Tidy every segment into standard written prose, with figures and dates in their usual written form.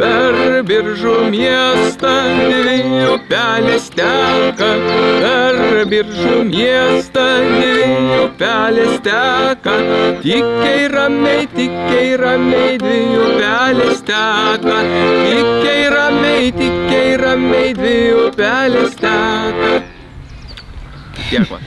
Per Biržų miestą dvi upelės teka, per Biržų miestą dvi upelės teka. Tykiai ramiai dvi upelės teka, tykiai ramiai dvi upelės teka. Tiek va.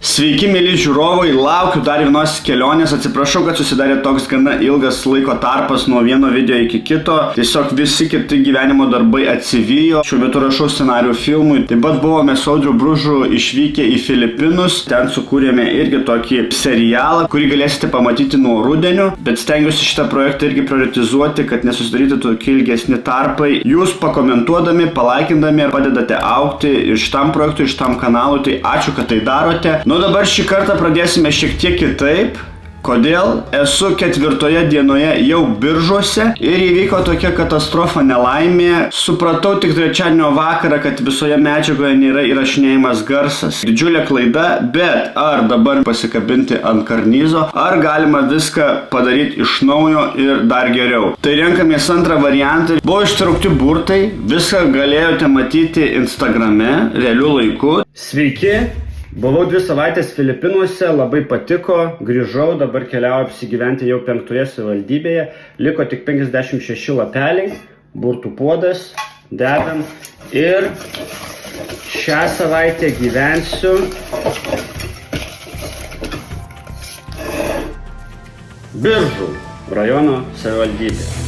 Sveiki, mėly žiūrovai, laukiu dar vienos kelionės, atsiprašau, kad susidarė toks gana ilgas laiko tarpas nuo vieno video iki kito, tiesiog visi kiti gyvenimo darbai atsivijo, šiuo metu rašau scenarijų filmui, taip pat buvome su Audriu Bružu išvykę į Filipinus, ten sukūrėme irgi tokį serialą, kurį galėsite pamatyti nuo rudenio, bet stengiuosi šitą projektą irgi prioritizuoti, kad nesusidarytų tokie ilgesni tarpai. Jūs pakomentuodami, palaikindami ir padedate augti ir šitam projektui, šitam kanalui, tai ačiū, kad tai darote. Nu dabar šį kartą pradėsime šiek tiek kitaip. Kodėl? Esu 4 dienoje jau Biržuose ir įvyko tokia katastrofa, nelaimė. Supratau tik trečiadienio vakarą, kad visoje medžiagoje nėra įrašinėjimas garsas. Didžiulė klaida, bet ar dabar pasikabinti ant karnizo, ar galima viską padaryti iš naujo ir dar geriau. Tai renkamės antrą variantą. Buvo ištraukti burtai, viską galėjote matyti Instagrame, realiu laiku. Sveiki! Buvau 2 savaitės Filipinuose, labai patiko, grįžau, dabar keliauju apsigyventi jau 5 savivaldybėje, liko tik 56 lapeliai, burtų puodas, dedam ir šią savaitę gyvensiu Biržų rajono savivaldybėje.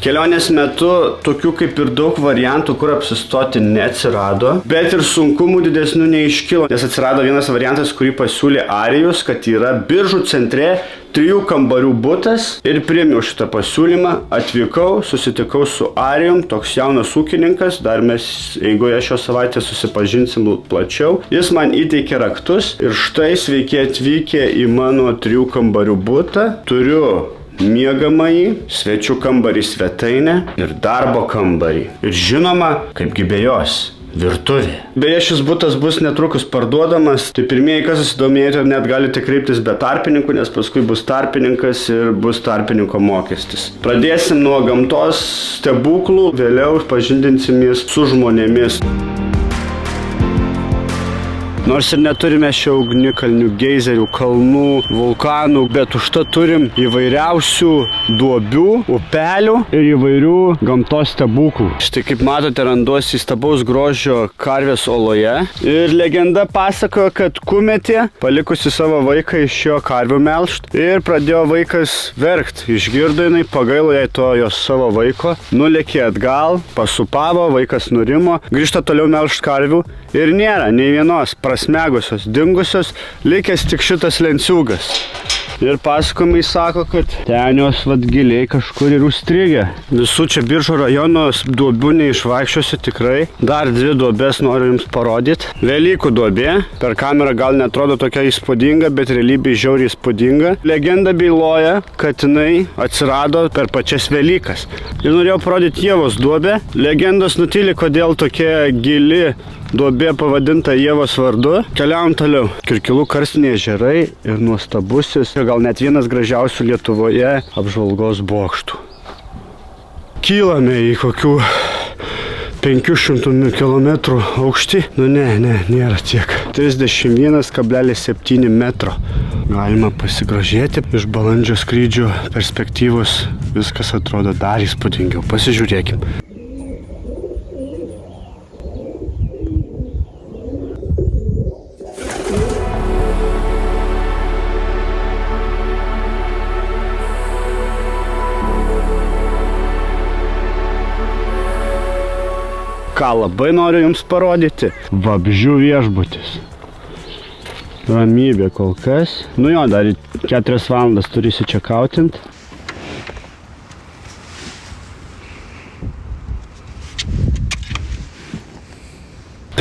Kelionės metu tokių kaip ir daug variantų, kur apsistoti neatsirado, bet ir sunkumų didesnių neiškilo, nes atsirado vienas variantas, kurį pasiūlė Arijus, kad yra Biržų centre 3 kambarių butas ir priėmiau šitą pasiūlymą, atvykau, susitikau su Arijum, toks jaunas ūkininkas, dar mes eigoje šios savaitės susipažinsim plačiau. Jis man įteikė raktus ir štai sveiki atvykę į mano 3 kambarių butą. Turiu miegamąjį, svečių kambarį svetainę ir darbo kambarį. Ir žinoma, kaipgi be jos, virtuvė. Beje, šis butas bus netrukus parduodamas, tai pirmieji, kas susidomėjote, net galite kreiptis be tarpininkų, nes paskui bus tarpininkas ir bus tarpininko mokestis. Pradėsim nuo gamtos stebuklų, vėliau pažindinsimės su žmonėmis. Nors ir neturime šio ugnikalnių, geizerių, kalnų, vulkanų, bet užtat turim įvairiausių duobių, upelių ir įvairių gamtos stebuklų. Štai kaip matote, randuosi įstabaus grožio karvės oloje. Ir legenda pasakojo, kad kumetė, palikusi savo vaiką iš jo karvių melžt, ir pradėjo vaikas verkt. Išgirdo jinai, pagailo jai to jos savo vaiko, nulėkė atgal, pasupavo, vaikas nurimo, grįžta toliau melžt karvių ir nėra nei vienos prasmegusios, dingusios, likęs tik šitas lenciūgas. Ir pasakojimai sako, kad ten jos vat giliai kažkur ir užstrigę. Visų čia Biržų rajono duobių neišvaikščiosiu tikrai. Dar 2 duobės noriu jums parodyti. Velykų duobė. Per kamerą gal netrodo tokia įspūdinga, bet realybėje žiauriai įspūdinga. Legenda byloja, kad jinai atsirado per pačias Velykas. Ir norėjau parodyti Ievos duobę. Legendos nutyli, kodėl tokia gili duobė pavadinta Ievos vardu. Keliavom toliau. Kirkilų karstiniai ežerai ir nuostabusis, gal net vienas gražiausių Lietuvoje apžvalgos bokštų. Kylame į kokių 500 km aukštį. Nu nėra tiek. 31,7 metro. Galima pasigrožėti. Iš balandžio skrydžio perspektyvos viskas atrodo dar įspūdingiau. Pasižiūrėkim. Ką labai noriu jums parodyti? Vabzdžių viešbutis. Ramybė kol kas. Nu jo, dar 4 valandas turi įsičekautint.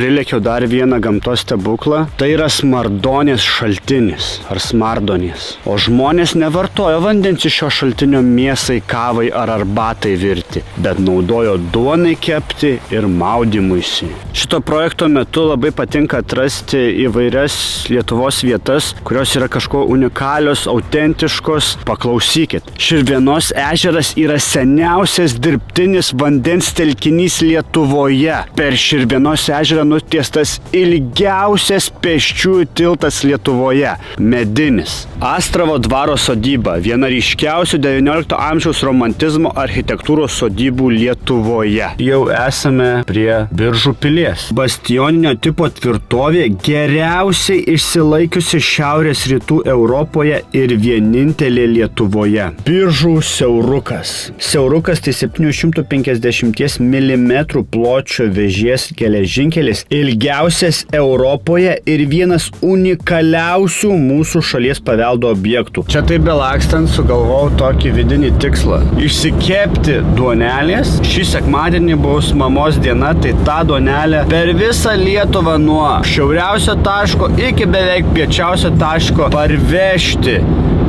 prilėkiau dar vieną gamtos stebuklą. Tai yra smardonės šaltinis ar smardonės. O žmonės nevartojo vandens iš šio šaltinio mėsai, kavai ar arbatai virti, bet naudojo duonai kepti ir maudymuisi. Šito projekto metu labai patinka atrasti įvairias Lietuvos vietas, kurios yra kažko unikalios, autentiškos. Paklausykit. Širvėnos ežeras yra seniausias dirbtinis vandens telkinys Lietuvoje. Per Širvėnos ežerą nutiestas ilgiausias pėsčiųjų tiltas Lietuvoje – medinis. Astravo dvaro sodyba – viena ryškiausių XIX amžiaus romantizmo architektūros sodybų Lietuvoje. Jau esame prie Biržų pilies. Bastioninio tipo tvirtovė geriausiai išsilaikiusi šiaurės rytų Europoje ir vienintelė Lietuvoje. Biržų siaurukas. Siaurukas tai 750 mm pločio vėžės geležinkelis, ilgiausias Europoje ir vienas unikaliausių mūsų šalies paveldo objektų. Čia taip belakstant sugalvojau tokį vidinį tikslą. Išsikepti duonelės. Šį sekmadienį bus mamos diena, tai tą duonelę per visą Lietuvą nuo šiauriausio taško iki beveik piečiausio taško parvežti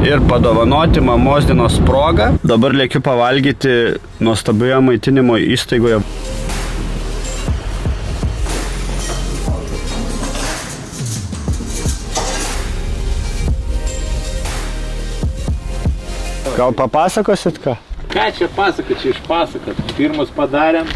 ir padovanoti mamos dienos progą. Dabar lėkiu pavalgyti nuostabioje maitinimo įstaigoje. Gal papasakosit ką? Ką čia pasakot, čia išpasakot. Pirmus padarėm.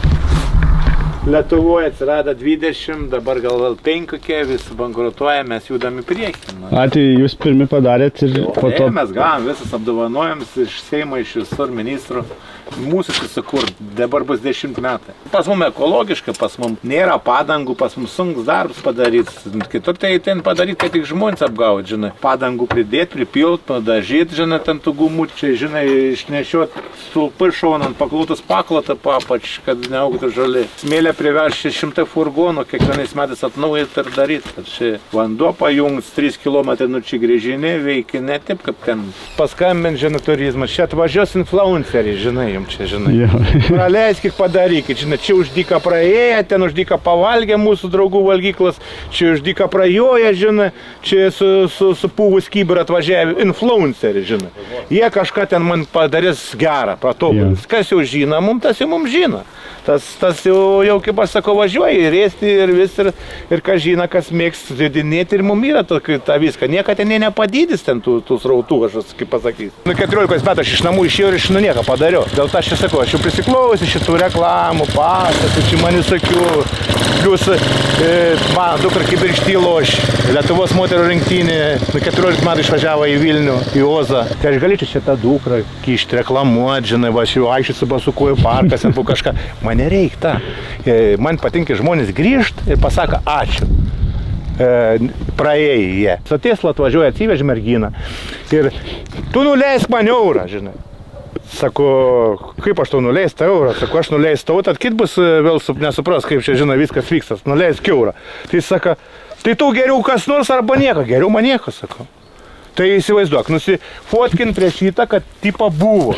Lietuvoje atsirado 20, dabar gal 5 kokie, vis bankrutuoja, mes judam į priekį. Tai jūs pirmi padarėt ir po to... Mes gavom visas apdovanojimus iš Seimo, iš visur ministrų. Mūsų susikurt, dabar bus 10 metai. Pas mums ekologiška, pas mums nėra padangų, pas mums sunkus darbs padaryt. Kitur tai ten padaryt, kad tik žmonės apgaut, žinai. Padangų pridėt, pripilt, padažyt, žinai, ten tų gumučiai, žinai, išnešiot stulpai šonant, paklotus paklotą papač, kad neaugtų žali. Smėlę priveršti 100 furgonų, kiekvienais metais atnaujint ir daryt. Čia vanduo pajungs, 3 km čia grįžinė, veikia ne taip, kaip ten. Paskambint, žinai, turizmas, čia atvažiuos influenceriai, žinai. Čia, žinai. Praleiskit, padarykit, žinai, čia už dyką praėję, ten už dyką pavalgė mūsų draugų valgyklas, čia už dyką prajoja, žinai, čia su pūvus kybirą atvažiavę influenceriai, žinai. Jie kažką ten man padarys gerą, patobulins. Kas jau žino, tas jau mums žino. Tas jau kaip aš sakau, važiuoja ir ėsti ir vis, ir kas žino, kas mėgs didinėti ir mum yra tą viską. Niekada ten nepadydys ten tų srautų, aš kaip pasakys. 14 metų aš iš namų išėjau ir iš nieko padariau. Dėl to aš čia sakau, aš jau prisiklausiu šitų reklamų, pasakų, čia man visokių. Plius man dukra kibirkšty loš, Lietuvos moterų rinktinė, 14 metų išvažiavo į Vilnių, į Ozą. Tai aš galėčiau čia tą dukrą kišti, reklamuoti, žinai, va, aš jau aikščiu su basukuoju parkas, ten po kažką. Man nereik tą. Man patinka žmonės grįžt ir pasako ačiū. Praėjai jie. Su Tesla atvažiuoja, atsivežė merginą. Ir tu nuleisk man eurą, žinai. Sako, kaip aš tau nuleist eurą? Sako, aš nuleist tau, tad kit bus vėl nesupras, kaip čia, žinai, viskas vykstas. Nuleisk eurą. Tai sako, tai tu geriau kas nors arba nieko. Geriau man nieko, sako. Tai įsivaizduok, nusifotkin prieš šitą, kad tipa buvo.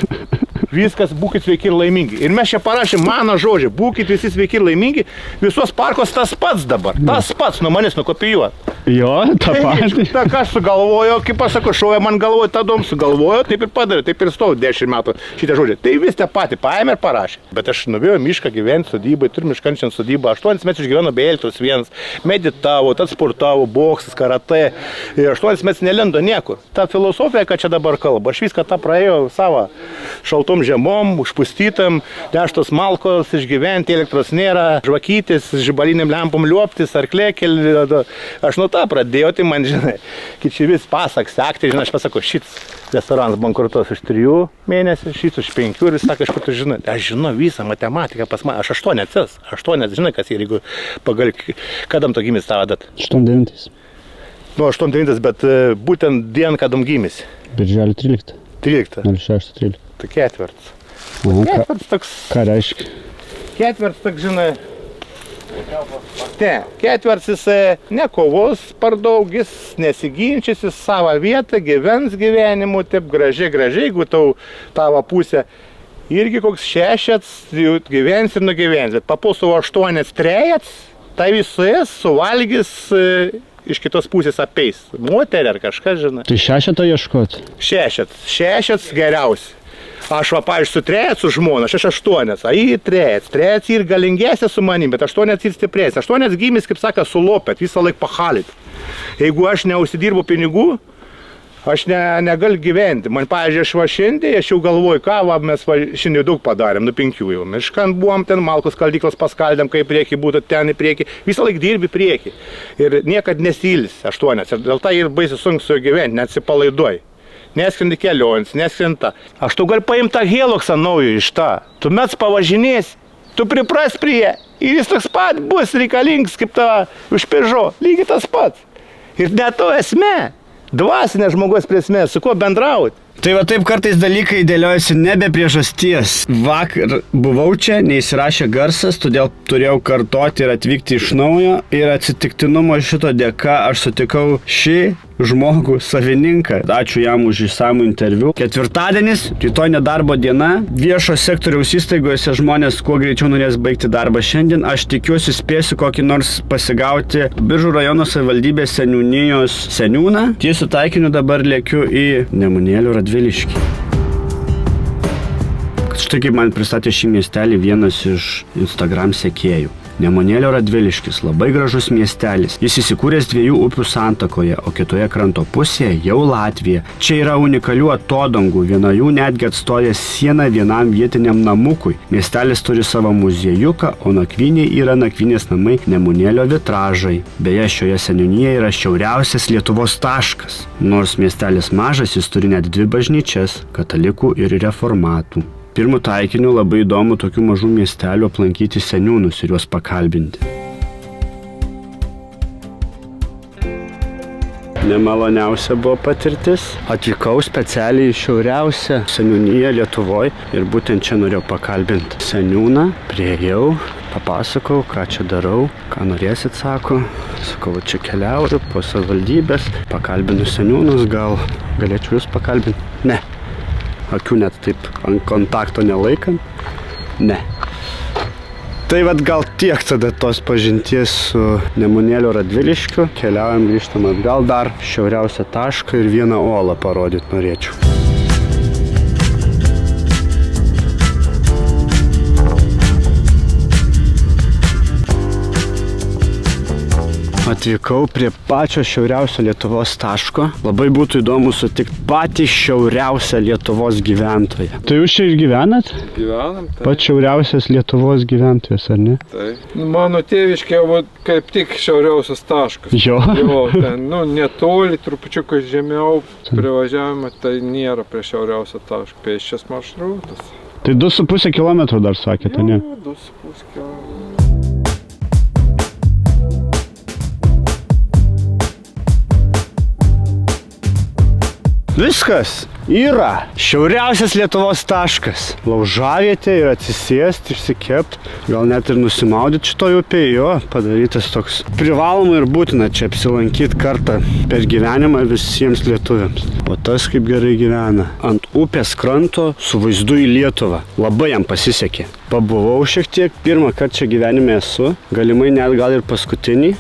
Viskas, būkit sveiki ir laimingi. Ir mes čia parašėm mano žodžią, būkit visi sveiki ir laimingi, visos parkos tas pats dabar, tas pats nuo manęs nukopijuot. Jo, tą patį. Ta, ką aš sugalvoju, kaip aš sakau, šoja man galvoju, tą dom sugalvoju, taip ir padarė, taip ir stoviu 10 metų šitą žodžią. Tai vis tą patį paėmė ir parašė. Bet aš nuvėjau mišką gyventi sodybai, turim miškančią sodybą, 8 metus išgyveno be elektros vienas, meditavo, tad sportavo, boksas, karate, ir 8 metus nelindo niekur. Ta filosofija, kad čia dabar kalba, aš viską tą praėjau savo šaltom žemom, užpustytam, neštos malkos, išgyventi, elektros nėra, žvakytis, žibaliniam lempom liuoptis, arklėkelį, aš nuo tą pradėjau, tai man, žinai, čia vis pasak, sekti, žinai, aš pasakau, šits restoranas bankrutuos už 3 mėnesių, šits už 5 ir jis sako, iš kur tu žinai, aš žinau visą matematiką pas mane, aš 8, žinai, kas ir jeigu pagal, kadam to gimės tavo dat? 8-9. Nu, 8-9, bet būtent dien, kadam gimės. Birželio 13. 13. 06-13. Tai ketvirts. Ketvirts toks. Ką reiškia? Ketvirts toks, žinai. Ketvirts jis nekovos per daug, jis nesiginčys, jis savo vietą, gyvens gyvenimu, taip gražiai, jeigu tavo pusė irgi koks 6, gyvens ir nugyvens, bet papuls savo 8 trejats, tai suės, suvalgys, iš kitos pusės apeis. Moterį ar kažką, žinai. Tai 6 ieškot? 6 geriausi. Aš va, pavyzdžiui, su 3 su žmona, 8, a jį 3 ir galingesnė su manim, bet 8 ir stipresnė. 8 gimės, kaip saka, sulopėt, visą laiką pahalit. Jeigu aš neužsidirbu pinigų, aš negaliu gyventi. Man, pavyzdžiui, aš va šiandien, aš jau galvoju, ką va, mes va, šiandien daug padarėm, nu 5 jau. Mes škant buvom, ten malkos skaldyklas paskaldėm, kaip priekį būtų ten į priekį. Visą laiką dirbi priekį. Ir niekad nesilis 8. Ir dėl to ir baisi sunku su juo gyventi, neatsipalaiduoji. Neskrendi kelionis, neskrinta. Aš tu gali paimti tą Heluxą naują iš tą. Tu mes pavažinėsi, tu pripras prie. Ir jis toks pat bus reikalingas kaip tava už Peugeot. Lygiai tas pats. Ir net to esmė. Dvasinė žmogus prasme, su kuo bendrauti. Tai va taip kartais dalykai dėliojasi nebe priežasties. Vakar buvau čia, neįsirašė garsas, todėl turėjau kartoti ir atvykti iš naujo. Ir atsitiktinumo šito dėka aš sutikau šį žmogų savininką. Ačiū jam už išsamų interviu. Ketvirtadienis, rytoj nedarbo diena. Viešo sektoriaus įstaigose žmonės kuo greičiau norės baigti darbą šiandien. Aš tikiuosi spėsiu kokį nors pasigauti Biržų rajono savivaldybės seniūnijos seniūną. Tiesiu taikiniu dabar lėkiu į Nemunėlio Radviliškį. Štai kaip man pristatė šį miestelį vienas iš Instagram sekėjų. Nemunėlio Radviliškis, labai gražus miestelis. Jis įsikūręs 2 upių santakoje, o kitoje kranto pusėje jau Latvija. Čia yra unikalių atodangų, viena jų netgi atstoja sieną vienam vietiniam namukui. Miestelis turi savo muziejuką, o nakvyniai yra nakvynės namai Nemunėlio vitražai. Beje, šioje seniūnijoje yra šiauriausias Lietuvos taškas. Nors miestelis mažas, jis turi net 2 bažnyčias – katalikų ir reformatų. Pirmu taikiniu labai įdomu tokių mažų miestelių aplankyti seniūnus ir juos pakalbinti. Nemaloniausia buvo patirtis. Atvykau specialiai į šiauriausią seniūniją Lietuvoje ir būtent čia norėjau pakalbinti seniūną. Priėjau, papasakau, ką čia darau, ką norėsit, sako. Sakau, čia keliauju po savivaldybės, pakalbinu seniūnus, gal galėčiau jūs pakalbinti? Ne. Akių net taip ant kontakto nelaikant? Ne. Tai vat gal tiek tada tos pažinties su Nemunėlio Radviliškiu. Keliaujam, grįžtam atgal, dar šiauriausią tašką ir vieną uolą parodyti norėčiau. Atvykau prie pačio šiauriausio Lietuvos taško. Labai būtų įdomu sutikti patį šiauriausią Lietuvos gyventoją. Tai jūs čia ir gyvenat? Gyvenam, tai. Pats šiauriausias Lietuvos gyventojas, ar ne? Tai. Mano tėviškė kaip tik šiauriausias taškas. Jo. Jo, ten, netoli, trupučiuką žemiau privažiavimą, tai nėra prie šiauriausio taško. Pėsčias maršrutas. Tai 2,5 km dar sakėte, ne? Jo, 2,5 km. Viskas yra. Šiauriausias Lietuvos taškas. Laužavietė ir atsisėsti, išsikepti, gal net ir nusimaudyti šitoj upėje. Jo, padarytas toks privaloma ir būtina čia apsilankyti kartą per gyvenimą visiems lietuviams. O tas kaip gerai gyvena. Ant upės kranto su vaizdu į Lietuvą. Labai jam pasisekė. Pabuvau šiek tiek, pirmą kartą čia gyvenime esu, galimai net gal ir paskutinį.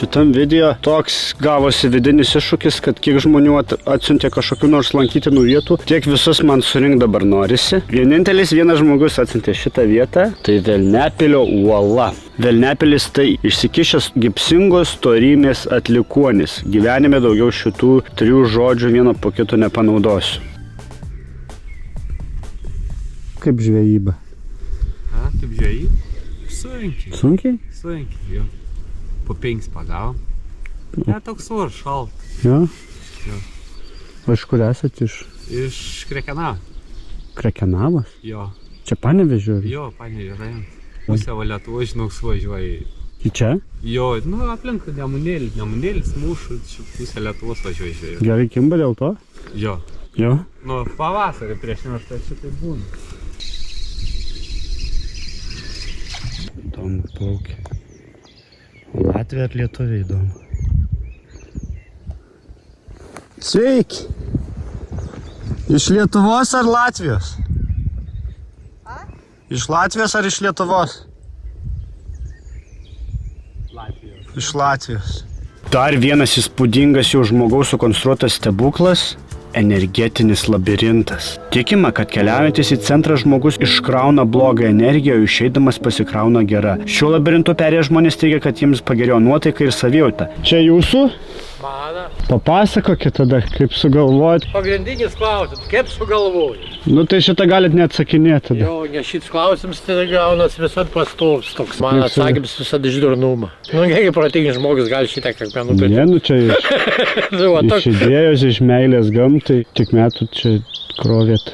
Šitam video toks gavosi vidinis iššūkis, kad kiek žmonių atsiuntė kažkokių nors lankytinų vietų, tiek visus man surink dabar norisi. Vienintelis vienas žmogus atsiuntė šitą vietą, tai Velniapilio uola. Velniapilis tai išsikišęs gipsingos storymės atlikuonis. Gyvenime daugiau šitų 3 žodžių vieno po kito nepanaudosiu. Kaip žvejyba? Kaip žvejyba? Sunkiai. Sunkiai? Sunkiai, jo. Po 5 pagavom. Ne, toks svars, šalt. Jo? Jo. O iš kur esat? Iš Krekenavo. Krekenavas? Jo. Čia Panevėžio? Jo, Panevėžio rajonas. Pusę Lietuvos, žinau, suvažiuoji. Į čia? Jo, aplink Nemunėlį. Nemunėlis, mūšų, pusę Lietuvos važiuoji žvejoti. Gerai kimba dėl to? Jo. Jo? Pavasarį prieš nerštą šitai būna. Įdomu plaukia. Latvija ar Lietuvė įdomu. Sveiki! Iš Lietuvos ar Latvijos? Iš Latvijos ar iš Lietuvos? Latvijos. Iš Latvijos. Dar vienas įspūdingas jau žmogaus sukonstruotas stebuklas – energetinis labirintas. Tikima, kad keliaujantis į centrą žmogus iškrauna blogą energiją, o išeidamas pasikrauna gerą. Šiuo labirintu perėję žmonės teigia, kad jiems pagerėjo nuotaika ir savijauta. Čia jūsų? Mano. Papasakokit tada, kaip sugalvojot. Pagrindinis klausimas, kaip sugalvojai? Nu tai šitą galit neatsakinėti tada. Jo, nes šits klausimas tai gaunas visad pastovs toks. Man Kaip atsakymas visada iš durnumą. Nu, jeigu protingas žmogus gali šitą kiekvieną nupirkti. Ne, nu čia iš idėjos, iš meilės gamtai. Tik metų čia krovėt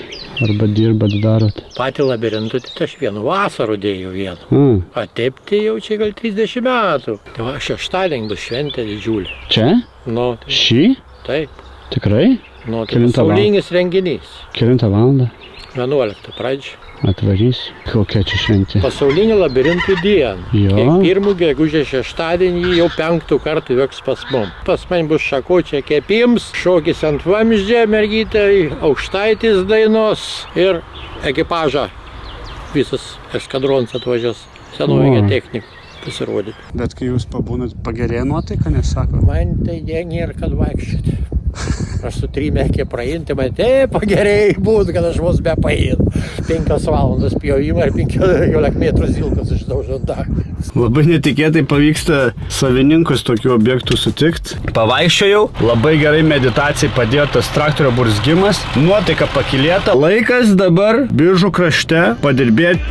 arba dirbat, darot. Patį labirintą tai aš vienu vasaru dėjau vieną. O taip tai jau čia gal 30 metų. Tai va, šeštadienį bus šventė didžiulė. Čia? Nu, tai, Šį? taip. Tikrai? Nu, tai Kelintą pasaulinis renginys. Kelintą valandą? 11 pradžia. Atvarysiu. Kokia čia šventė? Pasaulinė labirintų diena. Jo. 1 gegužės šeštadienį jau 5 kartų vyks pas mum. Pas man bus šakočia kepims, šokis ant vamzdžio mergytė, aukštaitis dainos ir ekipažą. Visas eskadronas atvažiuos, senovinė technika pasirodyti. Bet kai jūs pabūnat, pagerėja nuotaika, nesako? Man tai nėra kad vaikščioti. Aš su 3 mekė praeinti, man taip pagerėjai būt, kad aš vos be paeinu. 5 valandas pjovimą ir 15 metrų zilkas išdaužant darbą. Labai netikėtai pavyksta savininkus tokių objektų sutikti. Pavaikščiojau, labai gerai meditacijai padėjo tas traktorio burzgimas, nuotaika pakilėta. Laikas dabar Biržų krašte padirbėti.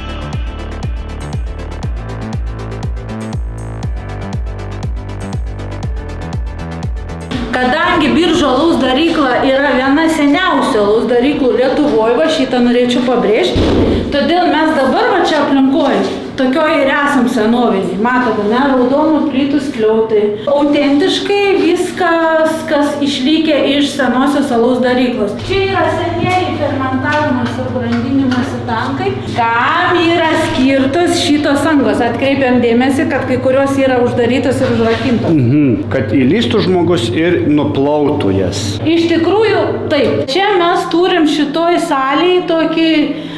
Kadangi Biržų alaus darykla yra viena seniausių alaus daryklų Lietuvoje, va šitą norėčiau pabrėžti, todėl mes dabar va čia aplinkoje, tokioje ir esam senoviniai. Matote, ne, raudonų plytų skliautai. Autentiškai viskas, kas išlikę iš senosios alaus daryklos. Čia yra senieji fermentavimas ir brandinimas tankai. Kam yra skirtos šitos angos? Atkreipiam dėmesį, kad kai kurios yra uždarytos ir užrakintos. Kad įlystų žmogus ir nuplautų jas. Iš tikrųjų, taip. Čia mes turim šitoj salėje tokį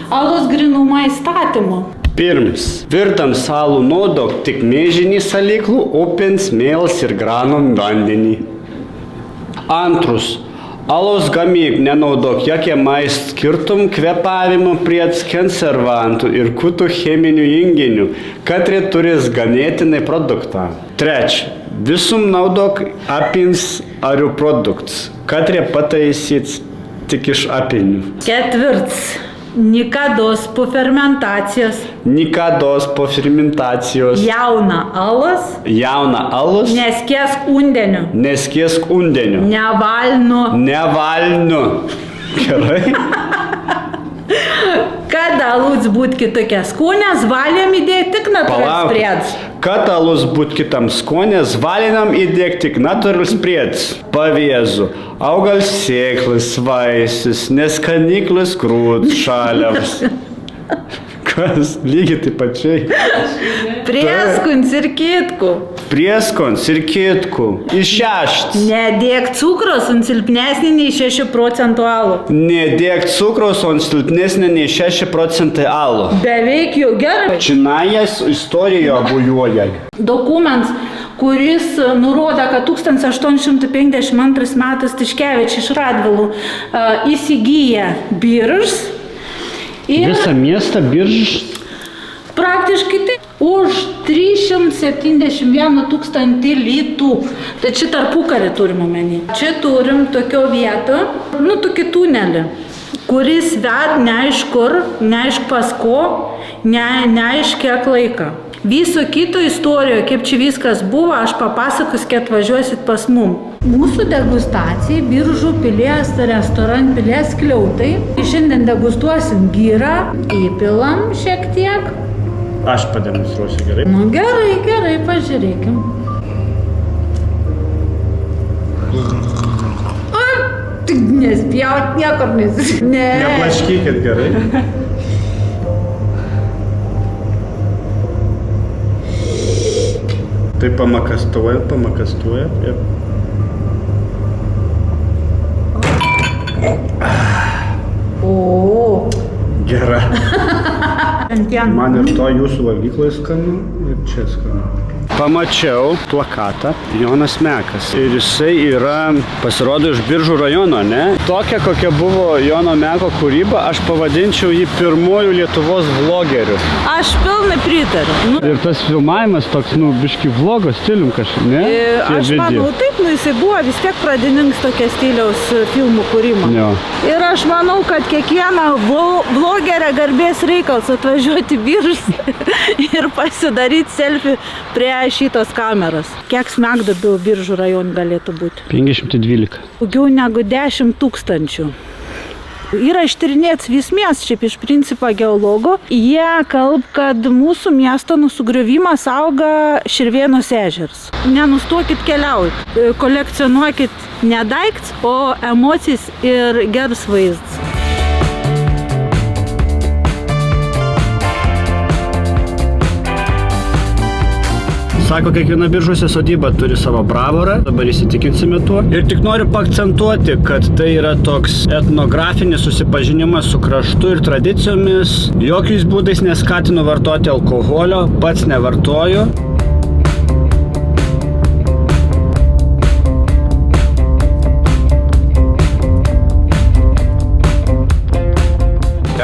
alaus grynumą įstatymų. Pirms, virtam salų naudok tik mėžinį salyklų, upens, mėls ir granom vandenį. Antrus, alaus gamyk nenaudok jokiamai skirtum kvėpavimo prieds konservantų ir kitų cheminių junginių, katri turis ganėtinai produktą. Trečia, visum naudok apins arių produkts, katri pataisyt tik iš apinių. Ketvirts. Nikados po fermentacijos. Nikados po fermentacijos. Jauna alas. Jauna alus. Neskiesk undeniu. Neskiesk undeniu. Nevalnu. Nevalnu. Gerai. Kad alus būt kitokia skonės, valjam įdėti tik natūralius priedus. Kad alus būt kitam skonės, valinam įdėti tik natūralius priedus. Pavyzdžiui, augals sėklas, vaisius, neskaniklis grūd, šaliavas. Kas lygiai taip pačiai. Prieskons ir kitku. Prieskons ir kitku. Išešt. Nedėk cukraus, on silpnesnį nei 6% alų. Nedėk cukraus, on silpnesnį nei 6% alų. Beveik jau gerai. Činajas istorijoje bujuoja. Dokumentas, kuris nurodo, kad 1852 metais Tiškevičius iš Radvilų įsigyja Biržus. Visą miestą Biržus? Praktiškai tai už 371 000 litų. Tai čia tarpukarį turim omeny. Čia turim tokio vietą, tokį tunelį, kuris ved neaiškur, neaišk pas ko, neaišk kiek laiką. Viso kito istorijoje, kaip čia viskas buvo, aš papasakos, kai atvažiuosit pas mum. Mūsų degustacijai Biržų pilies restorant pilies skliautai. Šiandien degustuosim gyrą, įpilam šiek tiek. Aš pademonstruosiu, gerai? Nu gerai, pažiūrėkim. Tik nespjaut niekur nesis. Ne. Neplaškykit, gerai? Tai pamakastuoja ir... O. Gera. antieną. Man ir to jūsų valgyklai skanu ir čia skanu. Pamačiau plakatą Jonas Mekas ir jisai yra, pasirodo, iš Biržų rajono, ne? Tokia, kokia buvo Jono Meko kūryba, aš pavadinčiau jį pirmojų Lietuvos vlogerių. Aš pilnai pritariu. Ir tas filmavimas toks, biški vlogo stilium kažkaip, ne? Aš manau, taip, jisai buvo vis tiek pradininkas tokia stiliaus filmų kūrimo. Jo. Ir aš manau, kad kiekvieną vlogerę garbės reikals atvažiuoti Biržus ir pasidaryti selfie prie šitos kameros. Kiek smegduobių Biržų rajonų galėtų būti? 512. Daugiau negu 10 000. Yra ištyrinėts vis miestas, šiaip iš principo geologų. Jie kalba, kad mūsų miesto nusugriovimas auga Širvėnos ežeras. Nenustokit keliauti, kolekcionuokit ne daikts, o emocijas ir geras vaizdas. Sako, kiekviena Biržuose sodyba turi savo bravorą, dabar įsitikinsime tuo. Ir tik noriu paakcentuoti, kad tai yra toks etnografinis susipažinimas su kraštu ir tradicijomis. Jokiais būdais neskatinu vartoti alkoholio, pats nevartoju.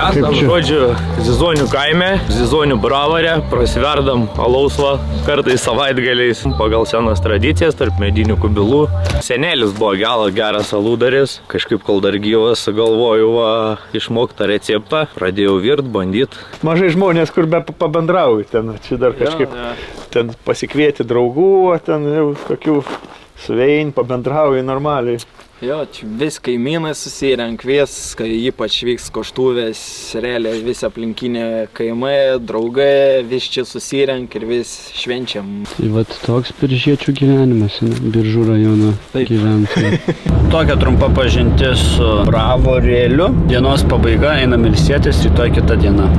Esam, žodžiu, Zizonių kaime, Zizonių bravarė, prasiverdam alausvą kartais savaitgaliais pagal senas tradicijas tarp medinių kubilų. Senelis buvo geras alūdaris, kažkaip kol dar gyvas sugalvojau išmoktą receptą, pradėjau virt, bandyt. Mažai žmonės, kur be pabendrauju ten, čia dar kažkaip ten pasikvieti draugų, ten jau kokių suvein, pabendrauju normaliai. Jo, vis kaimynai susirenk, kai ypač vyks koštuvės, realiai visi aplinkinė kaimai, draugai, vis čia susirenk ir vis švenčiam. Tai vat toks biržiečių gyvenimas, Biržų rajono gyventojai. Tokia trumpa pažintis su bravorėliu. Dienos pabaiga, einam ilsėtis, rytoj kita diena.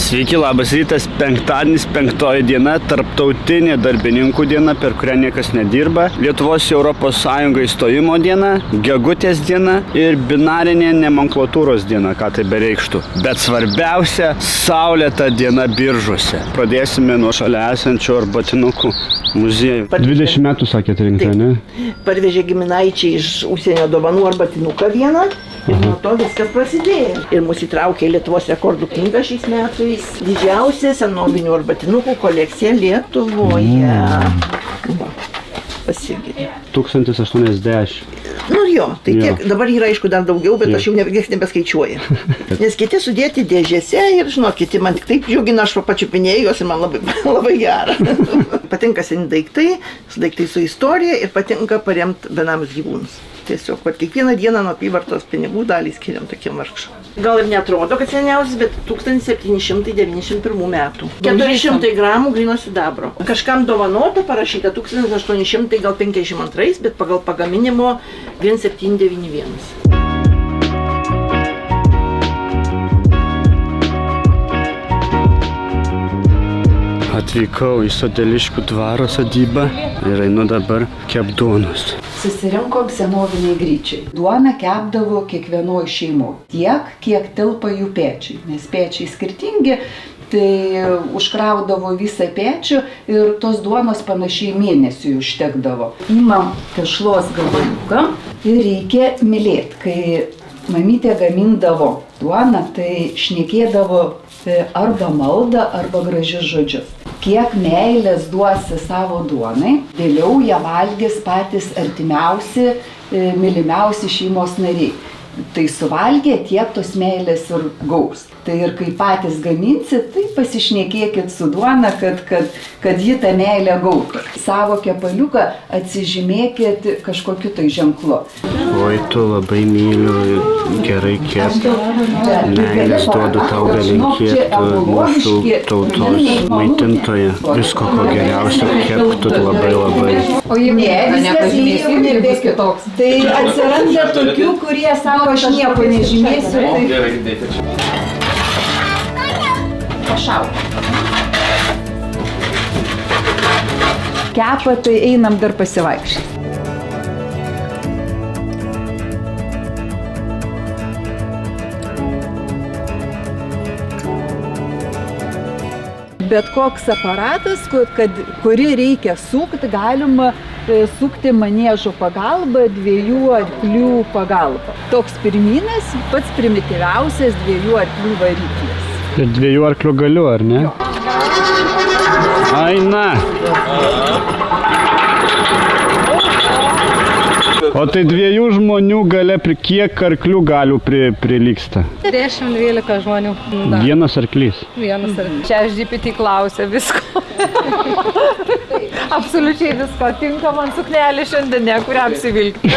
Sveiki, labas rytas, penktadienis, 5 diena, tarptautinė darbininkų diena, per kurią niekas nedirba, Lietuvos į Europos Sąjungą įstojimo diena, gegutės diena ir binarinė nomenklatūros diena, ką tai bereikštų. Bet svarbiausia, saulėta diena Biržuose. Pradėsime nuo šalia esančių arbatinukų muziejų. 20 metų sakėte rinkti, ne? Parvežė giminaičiai iš užsienio dovanų arbatinuką vieną. Ir nuo to viskas prasidėjo. Ir mus įtraukė į Lietuvos rekordų knygą šiais metais. Didžiausia senovinių arbatinukų kolekcija Lietuvoje. Pasigiria. 1080. Nu jo, tai tiek. Dabar yra aišku dar daugiau, bet aš jau nebeskaičiuoju. Nes kiti sudėti dėžėse ir, žinok, kiti man tik taip džiugina, aš pačiupinėjau juos ir man labai gera. Patinka seni daiktai su istorija ir patinka paremti benamius gyvūnus. Tiesiog, kad kiekvieną dieną nuo apyvartos pinigų dalį skiriam tokiem vargšam. Gal ir neatrodo, kad seniausias, bet 1791 metų. 400 gramų gryno sidabro. Kažkam dovanota parašyta 1852, bet pagal pagaminimo 1791. Atvykau į Sodeliškių dvaro sodybą ir einu dabar kept duonos. Susirinkom senoviniai gryčiai. Duoną kepdavo kiekvienoj šeimoje. Tiek, kiek tilpa jų pečiai. Nes pečiai skirtingi, tai užkraudavo visą pečių ir tos duonos panašiai mėnesiui užtekdavo. Imam tešlos gabaliuką ir reikia mylėti. Kai mamytė gamindavo duoną, tai šnekėdavo arba maldą, arba gražius žodžius. Kiek meilės duosi savo duonai, vėliau ją valgys patys artimiausi, mylimiausi šeimos nariai. Tai suvalgė, tiek tos meilės ir gaus. Tai ir kai patys gaminsit, tai pasišnekėkit su duona, kad ji tą meilę gautų. Savo kepaliuką atsižymėkit kažkokiu tai ženklu. Oi, tu labai myliu, gerai kept. Meilės duodu tau galinkėti, mūsų tautos maitintoje. Visko, ko geriausio keptų labai. O jeigu viskas jau nebekitoks. Tai atsiranda tokių, kurie sako, aš nieko nežymėsiu. Pašauk. Kepa, tai einam dar pasivaikščioti. Bet koks aparatas, kurį reikia sukti, galima sukti maniežo pagalba, 2 arklių pagalba. Toks pirminis, pats primityviausias 2 arklių variklis. Ir 2 arklių galiu, ar ne? Aina! O tai 2 žmonių gale kiek arklių galių prilygsta? 10-12 žmonių. Vienas arklys? Vienas arklys. Čia GPT klausia visko. Absoliučiai visko. Tinka man suknelė šiandien, kurią apsivilkti.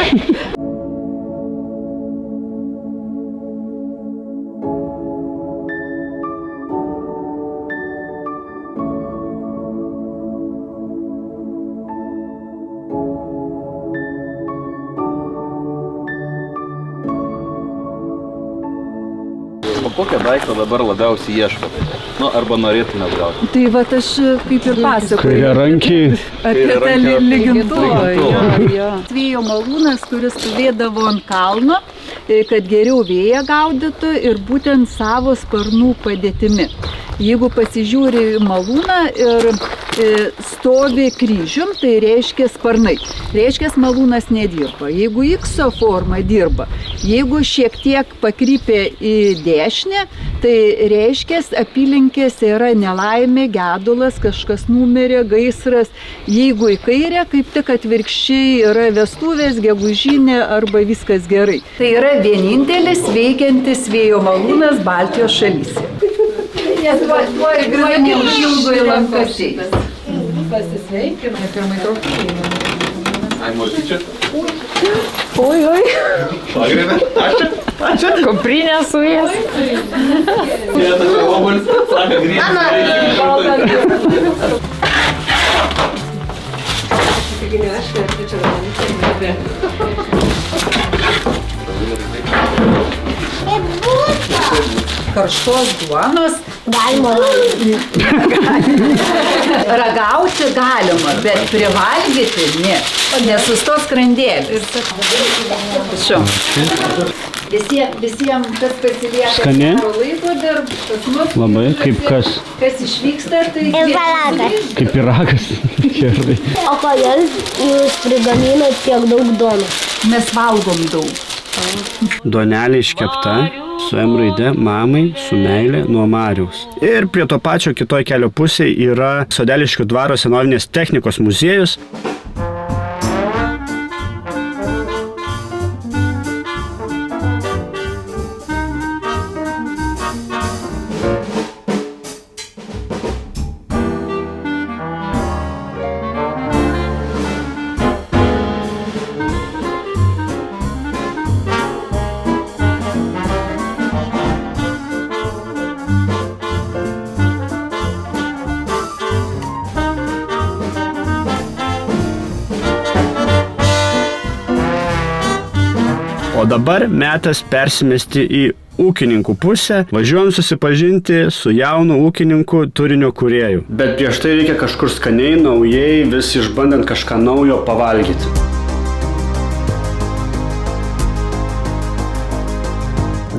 Kokio daikto dabar labiausiai ieškote? Arba norėtumėt gauti? Tai va, aš kaip ir pasakoju. Kairiarankiai. Apie tą lygintuvą. Vėjo malūnas, kuris stovėdavo ant kalno, kad geriau vėją gaudytų ir būtent savo sparnų padėtimi. Jeigu pasižiūri malūną ir stovi kryžium, tai reiškia sparnai. Reiškia, malūnas nedirba. Jeigu X forma dirba, jeigu šiek tiek pakrypė į dešinę, tai reiškia, apylinkės yra nelaimė, gedulas, kažkas numirė, gaisras. Jeigu į kairę, kaip tik atvirkščiai yra vestuvės, gegužinė arba viskas gerai. Tai yra vienintelis veikiantis vėjo malūnas Baltijos šalyse. Nes tuo ir grįžtai neužilgo į lankošiais. Pasisveikina, pirmai traukiniai. Ai, mortyčia? Oi. Pagrina? Ačiū. Kuprinė su jas. Vietas ir obuolis, sako Karštos duonos galima ragauti galima, bet privalgyti ne, nesustos skrandėlis. Visiems kas pasilieka laiko dar pas mus. Labai, kaip kas? Kas išvyksta, tai Kaip pyragas. Gerai. O kodėl jūs prigaminat tiek daug duonos? Mes valgom daug. Duonelė iškepta su M raide mamai, su meilė nuo Mariaus. Ir prie to pačio kitoj kelio pusėje yra Sodeliškių dvaro senovinės technikos muziejus. O dabar metas persimesti į ūkininkų pusę. Važiuojam susipažinti su jaunu ūkininku turinio kūrėju. Bet prieš tai reikia kažkur skaniai, naujai, vis išbandant kažką naujo pavalgyti.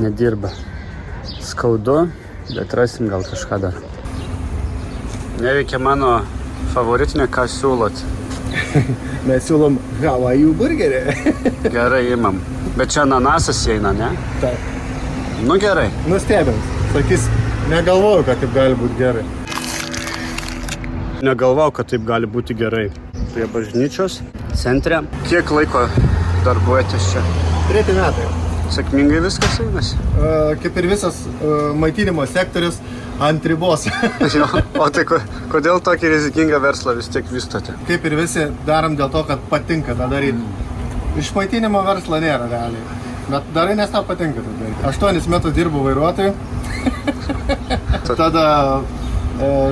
Nedirba. Skaudu, bet rasim gal kažką dar. Neveikia mano favoritinė, ką siūlot. Mes siūlom Havajų burgerį. Gerai, imam. Bet čia ananasas eina, ne? Taip. Nu gerai. Nustebins. Sakys, negalvojau, kad taip gali būti gerai. Negalvojau, kad taip gali būti gerai. Prie bažnyčios centre. Kiek laiko darbuojatės čia? 3 metai. Sėkmingai viskas einasi. Kaip ir visas maitinimo sektorius ant ribos. O tai kodėl tokį rizikingą verslą vis tiek vystote? Kaip ir visi darom dėl to, kad patinka tą daryti. Iš maitinimo verslo nėra realiai. Bet darai, nes tau patinka tą daryti. 8 metus dirbu vairuotoju. Tada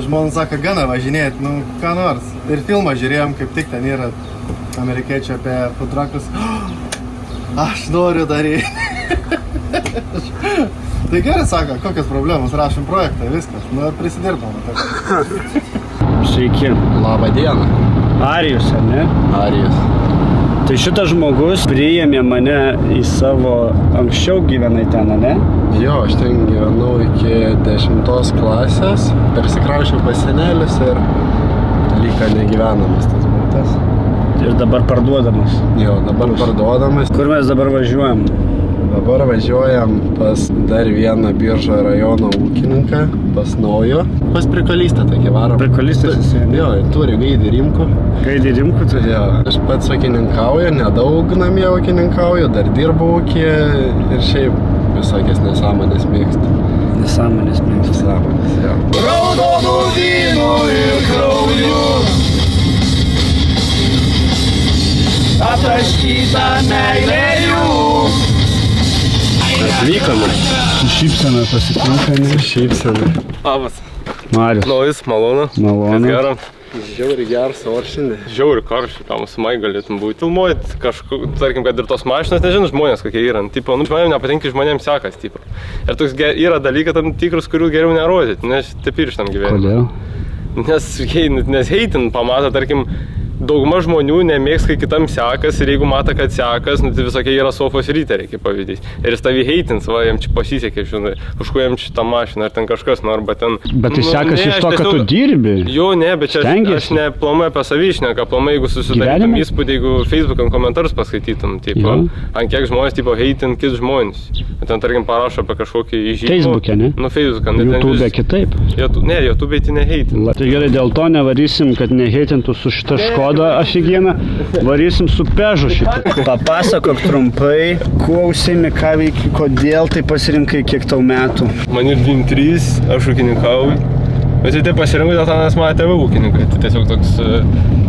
žmonės sako, gana važinėti, nu ką nors. Ir filmą žiūrėjom, kaip tik ten yra amerikiečių apie food truckus. Aš noriu daryti. Tai gerai sako, kokios problemos, rašom projektą, viskas. Nu ir prisidirbom. Sveiki. Labą dieną. Arijus, ar ne? Arijus. Tai šitas žmogus priėmė mane į savo, anksčiau gyvenai ten, ne? Jo, aš ten gyvenau iki 10 klasės, persikraušiau pas senelius ir lyga negyvenamas tas būtas. Ir dabar parduodamas? Jo, dabar parduodamas. Kur mes dabar važiuojam? Dabar važiuojam pas dar vieną Biržų rajono ūkininką, pas naujo. Pas prikolistą tokį varom. Prikolistas jisai? Jo, turi Gaidį Rimkų. Gaidį Rimkų turi? Jo, aš pats ūkininkauju, nedaug namie ūkininkauju, dar dirbu ūkyje ir šiaip visokias nesąmonės mėgstu. Nesąmonės mėgstu? Nesąmonės, jo. Raudonų vynų ir krauju apraškyta meilė jų. Atvykome. Su šypsena pasitinkame. Su šypsena. Labas. Marius. Naujas, malonu. Malonu. Kas gero? Žiauri geras oršinė. Žiauri karščiai, ką mūsų mai galėtum būti. Filmuojat kažkur, tarkim, kad ir tos mašinos, nežinau žmonės kokie yra. Tipo, nu, žmonėms nepatinka, žmonėms sekas, tipo. Ir toks yra dalykai tam tikrus, kurių geriau nerodyti, nes taip ir šitam gyvenime. Kodėl? Nes heitin pamato, tarkim, dauguma žmonių nemėgs, kai kitam sekas ir jeigu mato, kad sekas, nu, tai visokie yra sofos riteriai, kaip pavyzdys. Ir jis tavį heitins, va, jam čia pasisekė, žinai, už ko jam šitą mašiną, ar ten kažkas, nu, arba ten... Bet tai sekas iš to, kad tu dirbi? Jo, ne, bet čia aš ne planuoju apie savyšneką, planuoju, jeigu susidarytum įspūdį, jeigu Facebook'an komentarus paskaitytum, tipo, ant kiek žmonės, tipo, heitin kitus žmonės. Ten, tarkim, parašo apie kažkokį įžymį. Facebook'e, ne? Nu, Facebook'an. YouTube'e kitaip? Ne, YouTube'e tai neheitin. Tai gerai, dėl to nevarysim, kad neheitintų su šitą Škoda aфигieną, varysim su Pežu šitą. Papasakok trumpai, kuo užsiimi, ką veiki, kodėl tai pasirinkai, kiek tau metų? Man ir 23, aš ūkininkauju. Bet tai pasirinkau dėl to, nes mano tėvai ūkininkai. Tai tiesiog toks,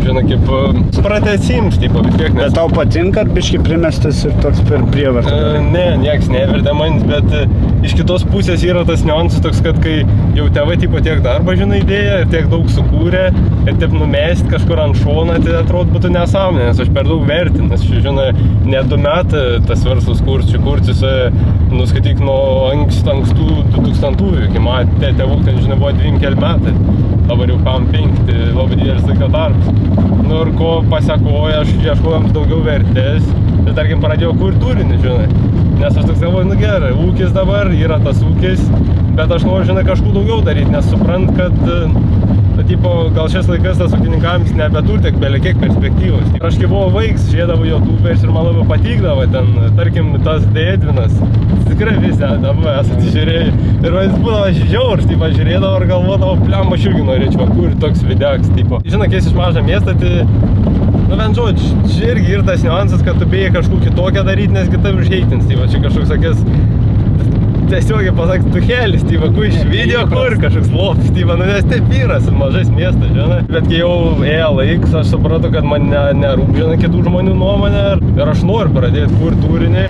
žinai, kaip pratęsims, tipo, vis tiek. Bet tau patinka, ar biški primestas ir toks per prievartą? Ne, nieks nevertė manis, bet iš kitos pusės yra tas niuansas toks, kad kai jau tėvai tipo tiek darbą, žinai, įdėjo ir tiek daug sukūrė ir taip numest kažkur ant šoną, tai atrodo būtų nesąmonė, nes aš per daug vertinu, nes, žinai, ne 2 metai tas verslas kurtis, nuskaityk nuo ankstų 2000-ųjų, kai matė tėvų, ten, žinai, buvo 2 metai, dabar jau kam 5, tai labai didelis laiko darbas. Nu ir ko pasekoja, aš ieškojom daugiau vertės, tai tarkim pradėjau kurti turinį, žinai. Nes aš toks galvoju, nu gerai, ūkis dabar, yra tas ūkis, bet aš noriu, žinai, kažką daugiau daryti, nes suprant, kad tipo, gal šiais laikais tas ūkininkavimas nebeturi tiek belie kiek perspektyvos. Aš kai buvau vaiks, žiūrėdavau YouTube'ais ir man labai patikdavo ten, tarkim, tas Edvinas. Tikrai visi dabar esate žiūrėjai. Ir man jis būdavo žiaurs, tipo, žiūrėdavo ir galvodavo, pliam, aš irgi norėčiau kurti toks videoks, tipo. Žinai, kai esi iš mažą miestą, tai, nu, vien žodžiu, čia irgi yra tas niuansas, kad tu bijai kažkokį kitokią daryti, nes kitaip užheitins, tipo, čia kažkoks sakės, tiesiogiai pasak, tu helis, tipo, ku iš video kur kažkoks lops, tipo, nu, nes taip yra, mažas miestas, žinai. Bet kai jau ėjo laiks, aš supratau, kad man nerūp, žinai, kitų žmonių nuomonė ir aš noriu pradėti kurti turinį.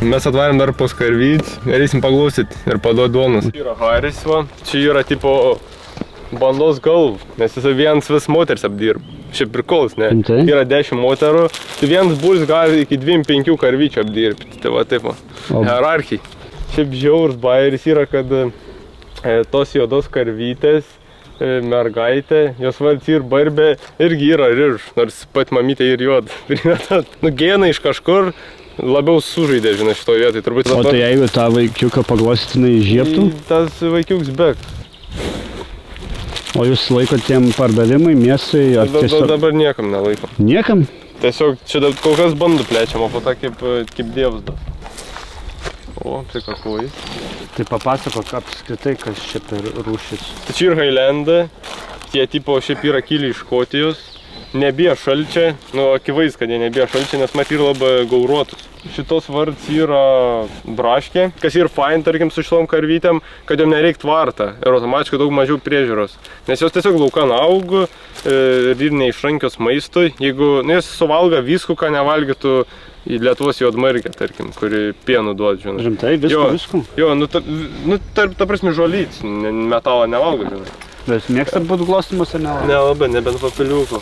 Mes atvarėm dar po Skarvyt, reisim paglausyt ir paduot duonos. Čia yra Haris, va, čia yra tipo bandos galv, nes jis vienas vis moteris apdirba. Šiaip prikolas, ne? Yra 10 moterų, tai vienas bulis gali iki 2-5 karvyčių apdirbti, tai va taip va, hierarchijai. Šiaip žiaurs bairis yra, kad tos juodos karvytės, mergaitė, jos vardas ir barbė irgi yra riž, nors pat mamytė ir juoda. Nu, genai iš kažkur labiau sužaidė, žinai, šitoje vietoje. Turbūt o tai jeigu tą vaikiuką paglostytinai žiebtų? Tas vaikiuks bek. O jūs laikot tiem pardavimai, miestai? Dabar niekam nelaikom. Niekam? Tiesiog čia kol kas bandų plečiam, o po to kaip dievas da. O, tai kakui. Tai papasakok apskritai, kas čia per rūšis. Tai čia yra Highlander, tie tipo šiaip yra kilę iš Škotijos. nebija šalčia, nu, akivaiz, kad jie nebija šalčia, nes mat yra labai gauruotus. Šitos varts yra braškė, kas yra fain, tarkim, su šitom karvytėm, kad jom nereik tvartą ir automatiškai daug mažiau priežiūros. Nes jos tiesiog laukan auga ir neišrankios maistui. Jeigu jos suvalga viskų, ką nevalgytų į Lietuvos juodmargę, tarkim, kuri pienų duod, žinai. Rimtai, viskų? Jo, ta prasme žolyts, metalą nevalgo, žinai. Bet mėgstat būt glostymus ar nelabai? Nelabai, nebent papiliuko.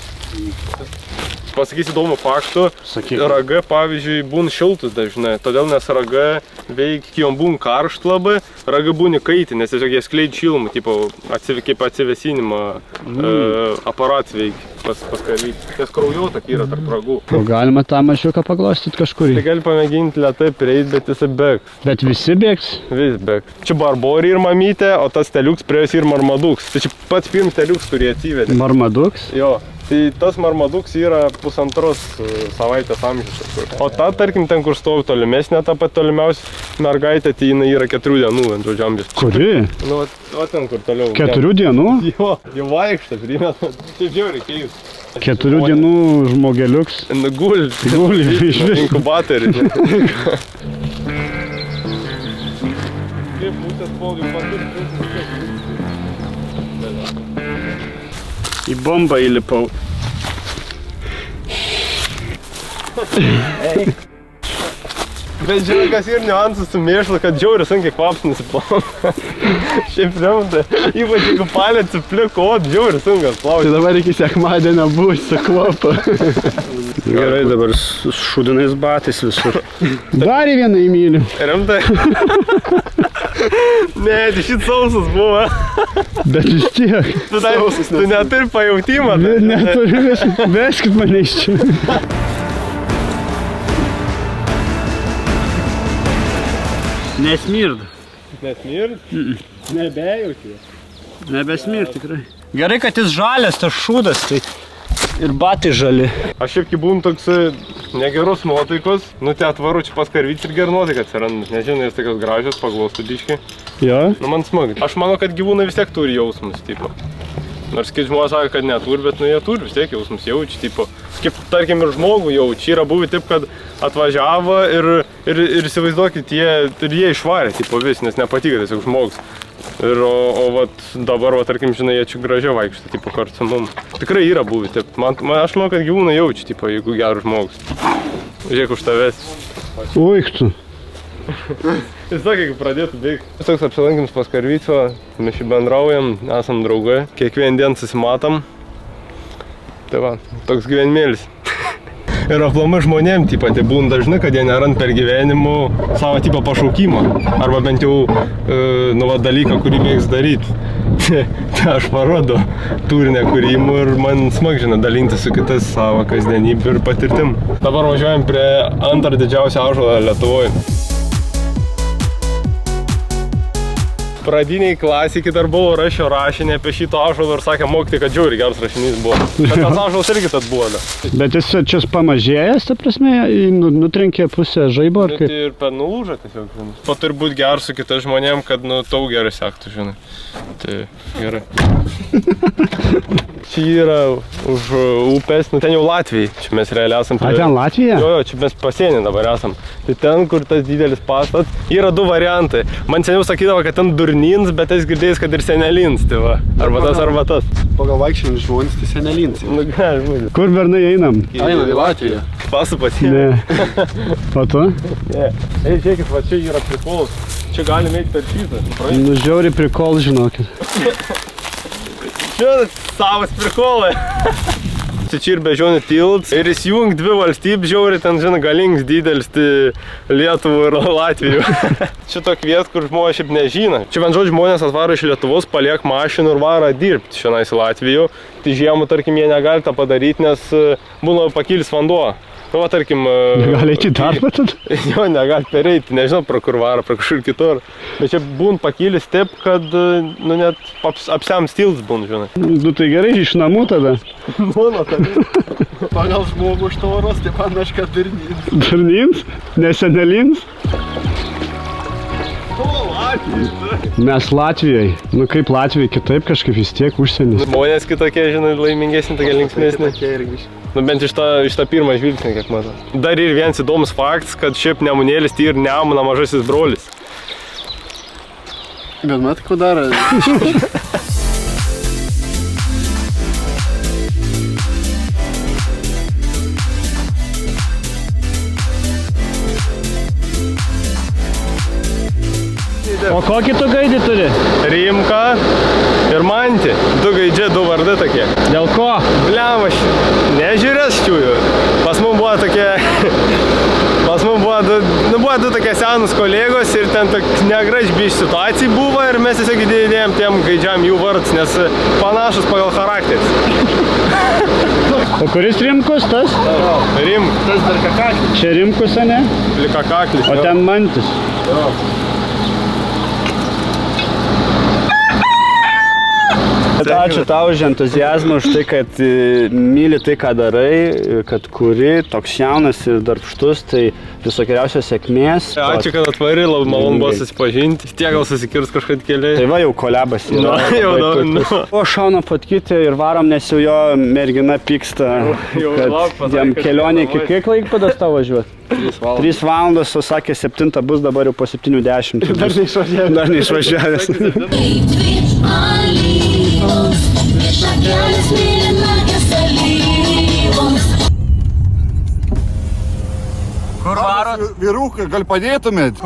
Pasakysiu įdomų faktų. Raga, pavyzdžiui, būna šiltus dažnai, todėl nes raga veikia, kai jom būna karšt labai, raga būna kaitį, nes tiesiog jie skleid šilumą, tipo, kaip atsivesinimo aparats veikia pas karvytį. Ties kraujotak yra tarp ragų. O galima tą mažiuką paglostyt kažkurį? Tai gali pamėginti lėtai prieit, bet jisai bėgs. Bet visi bėgs? Vis bėgs. Čia Barborį ir mamytė, o tas teliuks prie jos ir Marmaduks. Tai čia pats pirmas teliuks, kurį atsivedė. Marmaduks? Jo. Tai tas Marmaduks yra 1,5 savaitės amžius. O ta, tarkim, ten, kur stovi tolimesnė, ta pat tolimiausia mergaitė, tai jinai yra 4 dienų, ant žodžio amžius. Kuri? Nu, o ten, kur toliau. 4 dienų? Jo, jau vaikšta, primeta. Tai žiauriai keis. 4 dienų žmogeliuks. Guli. Guli, iš vis. Inkubatorį. Kaip pusės pol jau patirti. Į bombą įlipau. Bet žinai, kas ir niuansas su mėšlu, kad žiauriai sunkiai kvaps nusiplauna. Šiaip rimta, ypač jeigu palė atsipliko, žiauriai sunkas plauti. Tai dabar iki sekmadienio bus su kvapu. Gerai, dabar su šūdinais batais visur. Dar į vieną įmyliu. Rimtai? Ne, tai šit sausas buvo. Bet vis tiek. Tu neturi pajautimą. Neturiu, veskit mane iš čia. Nesmird. Nesmird? Nebejauti. Nebesmird tikrai. Gerai, kad jis žalias, tas šūdas, tai ir batai žali. Aš šiaip kai būn toks negeros nuotaikos, nu tai atvaru čia pas karvytį ir gerą nuotaiką atsiranda. Nežinau, jos tokios gražios, paglostų biškį. Jo? Nu man smagu. Aš manau, kad gyvūnai vis tiek turi jausmus, tipo. Nors kai žmonės sako, kad neturi, bet nu jie turi vis tiek jausmus jaučia, tipo. Kaip, tarkim, ir žmogų jaučia. Yra buvę taip, kad atvažiavo ir įsivaizduokit, jie išvarė, tipo, vis, nes nepatiko tiesiog žmogus. O vat dabar, tarkim, žinai, jie čia gražiau vaikšto, tipo, kartu su mum. Tikrai yra buvę taip. Aš manau, kad gyvūnai jaučia, tipo, jeigu geras žmogus. Žiūrėk už tavęs. Uiktų. Jis sakė, kai pradėtų bėgti. Jis toks apsilankims pas karvycą, mes šį bendraujam, esam draugai. Kiekvieną dieną susimatom. Tai va, toks gyvenimėlis. Ir aplamai žmonėm, tipo, tai būna dažnai, kad jie nerand per gyvenimų savo tipo pašaukimą. Arba bent jau dalyką, kurį mėgs daryti. Tai aš parodo turinę kūrimų ir man smag, žinai, dalinti su kitais savo kasdienybę ir patirtim. Dabar važiuojam prie antrą didžiausią ąžuolą Lietuvoje. Pradiniai klasikai dar buvo rašio rašinį apie šito ąžuolą ir sakė mokyti, kad žiauriai geras rašinys buvo. Bet tas ąžuolas irgi tad buvo. Bet jis čia pamažėjęs, ta prasme, nutrenkė pusę žaibo ar kaip? Tai ir per nulūžą tiesiog, žinai. Pa turi būti geras su kitais žmonėm, kad tau gerai sektų, žinai. Tai gerai. Čia yra už upės, ten jau Latvijai. Čia mes realiai esam. A, ten Latvija? Jo, čia mes pasienį dabar esam. Tai ten, kur tas didelis pastatas, yra du variantai. Man seniau sakydavo, kad ten durnins, bet esi girdėjęs, kad ir senelins, tai va. Arba tas. Pagal vaikščiančius žmonės, tai senelins. Nu, gali būti. Kur bernai einam? Einam į Latviją. Pasu pasienį. Ne. O tu? Ne. Ei, žiūrėkit, va čia yra prikolas. Čia galim eiti per šitą. Nu, žiauriai prikol, žinokit. Čia savas prikolai. Čia ir Bežionio tiltas ir įsijung dvi valstybės, žiauriai ten, žinai, galingas didelis, tai Lietuvų ir Latvijų. Čia tokia vieta, kur žmonės šiaip nežino. Čia vien žodžiu žmonės atvaro iš Lietuvos, paliek mašinų ir varo dirbti šiandien į Latvijų. Tai žiemą, tarkim, jie negali tą padaryti, nes būna pakilis vanduo. Nu, va, tarkim... Negali eiti į darbą tada? Jo, negali pereiti, nežinau, pro kur varo, pro kažkur kitur. Bet čia būna pakilis taip, kad, nu, net apsiam stils būna, žinai. Nu, tai gerai, iš namų tada? Būna, tada. Pagal žmogų iš tvoros, tai panaš, kad durnins. Durnins? Ne senelins? O, Mes Latvijai. Nu kaip Latvijai, kitaip kažkaip vis tiek užsienis. Žmonės kitokie, žinai, laimingesni, tokie linksmesni. Nu bent iš tą pirmą žvilgsnį, kiek matau. Dar ir vienas įdomus faktas, kad šiaip Nemunėlis tai ir Nemuno mažasis brolis. Bet matai, ko daro? O kokį tu gaidį turi? Rimka ir Mantį. Du gaidžiai, du vardai tokie. Dėl ko? Bliam, aš nežiūrės čiųjų. Pas mum buvo tokie... Pas mum buvo du tokie senus kolegos ir ten negražbi situacijai buvo ir mes tiesiog įdėjom tiem gaidžiam jų vardus, nes panašus pagal charakteris. O kuris Rimkus tas? Rimkus. Tas dar kakaklis. Čia Rimkus, ne? Kakaklis. O ten Mantis. Ačiū tau už entuziazmą, už tai, kad myli tai, ką darai, kad kuri, toks jaunas ir darbštus, tai visokeriausios sėkmės. Ačiū, kad atvari, labai malonu buvo susipažinti. Tiek gal susikirs kažkad keliai. Tai va jau kolebas yra. O šauna patkyti ir varom, nes jau jo mergina pyksta, kad jam kelionė iki kiek laikpadas tau važiuoti? 3 valandos, o sakė 7 bus, dabar jau po 7:10. Dar neišvažiavęs. Kur varot? Vyrukai, gal padėtumėt? O,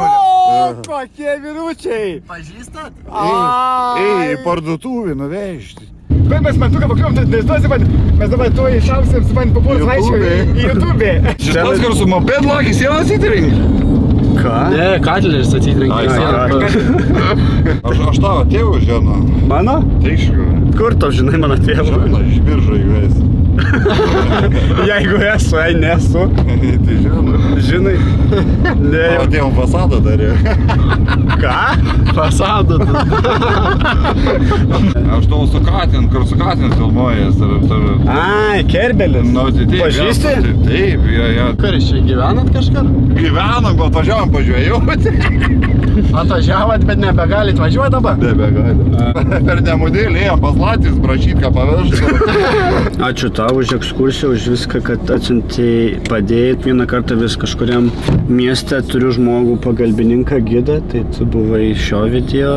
kokie vyručiai! Pažįstat? Ei, į parduotuvį nuvežti. Bet mes mantuką pakliuom, tai nežduosi man, mes dabar tuo išauksim su man papuolus vaikščiau į YouTube. Šitas kur su mopedlakį sienas įtirinkti? Ką? Ne, Katleris atitrinkai. Aš tavo tėvų žinau. Mano? Teiškiu. Kur tau žinai mano tėvų? Žinau, iš Biržų įvės. Jeigu esu, nesu. Tai žinau. Žinai? Ne. Tavo tėvų fasadą darė. Ką? Fasadą. Aš tavo su Katin, kur su Katin filmuojas. Ai, Kerbelis. Pažįsti? Taip, jie. Kur iš čia gyvenat kažkar? Gyvenam, bet važiavam pažiūrėjauti. Atvažiavat, bet nebegalit važiuoti dabar? Nebegalit. Per Nemudėlį ėjom pas Latvijos prašyti, ką pavežtų. Ačiū tau už ekskursiją, už viską, kad atsiuntei padėjai. Vieną kartą vis kažkuriam mieste turiu žmogų pagalbininką gidą, tai tu buvai šio video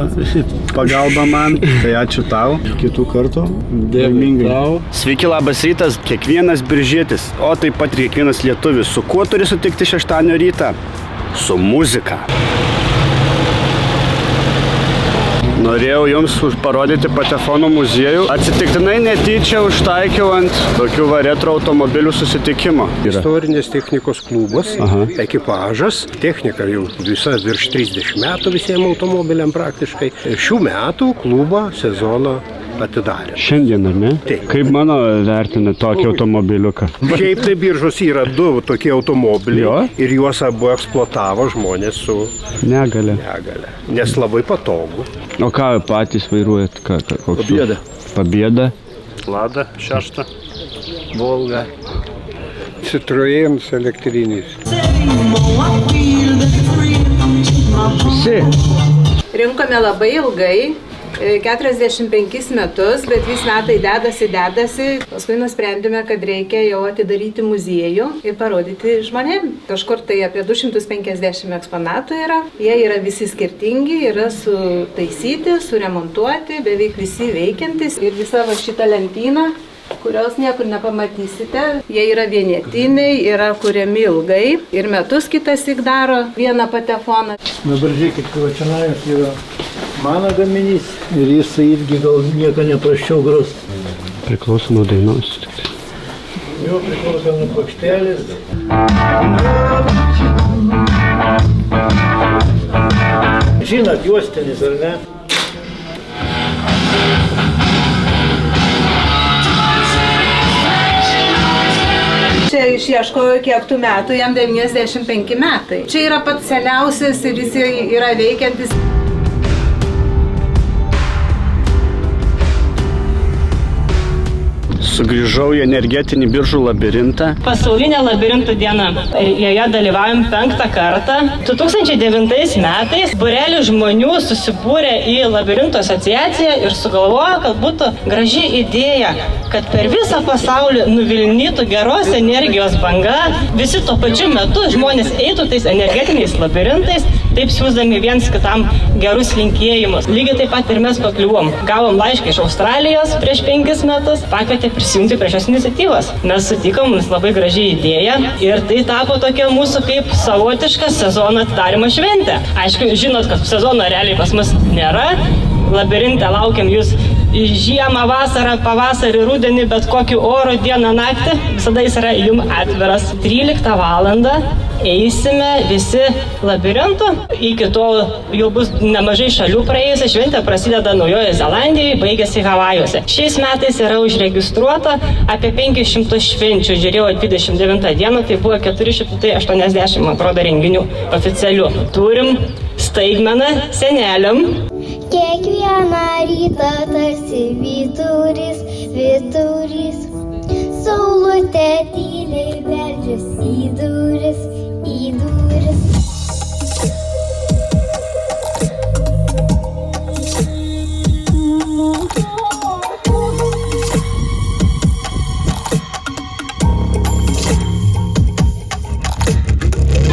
pagalba man. Tai ačiū tau. Kitų kartų. Dėmingai. Sveiki, labas rytas. Kiekvienas biržietis, o taip pat kiekvienas lietuvis. Su kuo turi sutikti šeštadienio rytą? Su muzika. Norėjau jums parodyti Patefono muziejų. Atsitiktinai netyčia užtaikiau ant tokių retro automobilių susitikimo. Istorinės technikos klubas, ekipažas, technika jau visa virš 30 metų visiems automobiliam praktiškai. Šių metų klubo sezono atidarė. Šiandien, ar ne? Taip. Kaip mano vertina tokį automobiliuką? Šiaip tai Biržos yra 2 tokie automobiliai ir juos abu eksploatavo žmonės su negalia. Nes labai patogu. O ką patys vairuojat? Pabieda. Pabieda. Lada 6. Volga. Citroën elektrinis. Visi. Rinkome labai ilgai. 45 metus, bet vis metai dedasi. Paskui nusprendėme, kad reikia jau atidaryti muziejų ir parodyti žmonėm. Kažkur tai apie 250 eksponatų yra. Jie yra visi skirtingi, yra sutaisyti, suremontuoti, beveik visi veikiantis. Ir visa va šita lentyna, kurios niekur nepamatysite. Jie yra vienetiniai, yra kuriami ilgai ir metus kitąsyk daro vieną patefoną. Dabar žiūrėkit, va čia yra mano gaminys ir jis irgi gal nieko nepraščiau gros. Priklauso nuo dainos. Jo priklauso nuo plokštelės. Žinot, juostinis, ar ne? Čia išieškojo kiek tų metų, jam 95 metai. Čia yra pats seniausias ir jis yra veikiantis. Sugrįžau į energetinį Biržų labirintą. Pasaulinė labirintų diena. Joje dalyvaujam 5. kartą. 2009 metais būrelis žmonių susibūrė į labirintų asociaciją ir sugalvojo, kad būtų graži idėja, kad per visą pasaulį nuvilnytų geros energijos banga, visi tuo pačiu metu žmonės eitų tais energetiniais labirintais, taip siūsdami viens kitam gerus linkėjimus. Lygiai taip pat ir mes pakliuvom. Gavom laišką iš Australijos prieš 5 metus, pakvietė prisijungti prie šios iniciatyvos. Mes sutikom, mums labai graži idėja ir tai tapo tokia mūsų kaip savotiška sezono atidarymo šventė. Aišku, žinot, kad sezono realiai pas mus nėra. Labirinte laukiam jūs žiemą, vasarą, pavasarį, rudenį, bet kokiu oru, dieną, naktį. Visada jis yra jum atviras. 13 valandą eisime visi labirintų. Iki tol jau bus nemažai šalių praėjusi. Šventė prasideda Naujojoje Zelandijoje, baigėsi Havajuose. Šiais metais yra užregistruota apie 500 švenčių. Žiūrėjau 29 dieną, tai buvo 480, man atrodo, renginių oficialių. Turim staigmeną seneliam. Kiekvieną rytą tarsi vyturys, vyturys, saulutė tyliai beldžias į duris, į duris.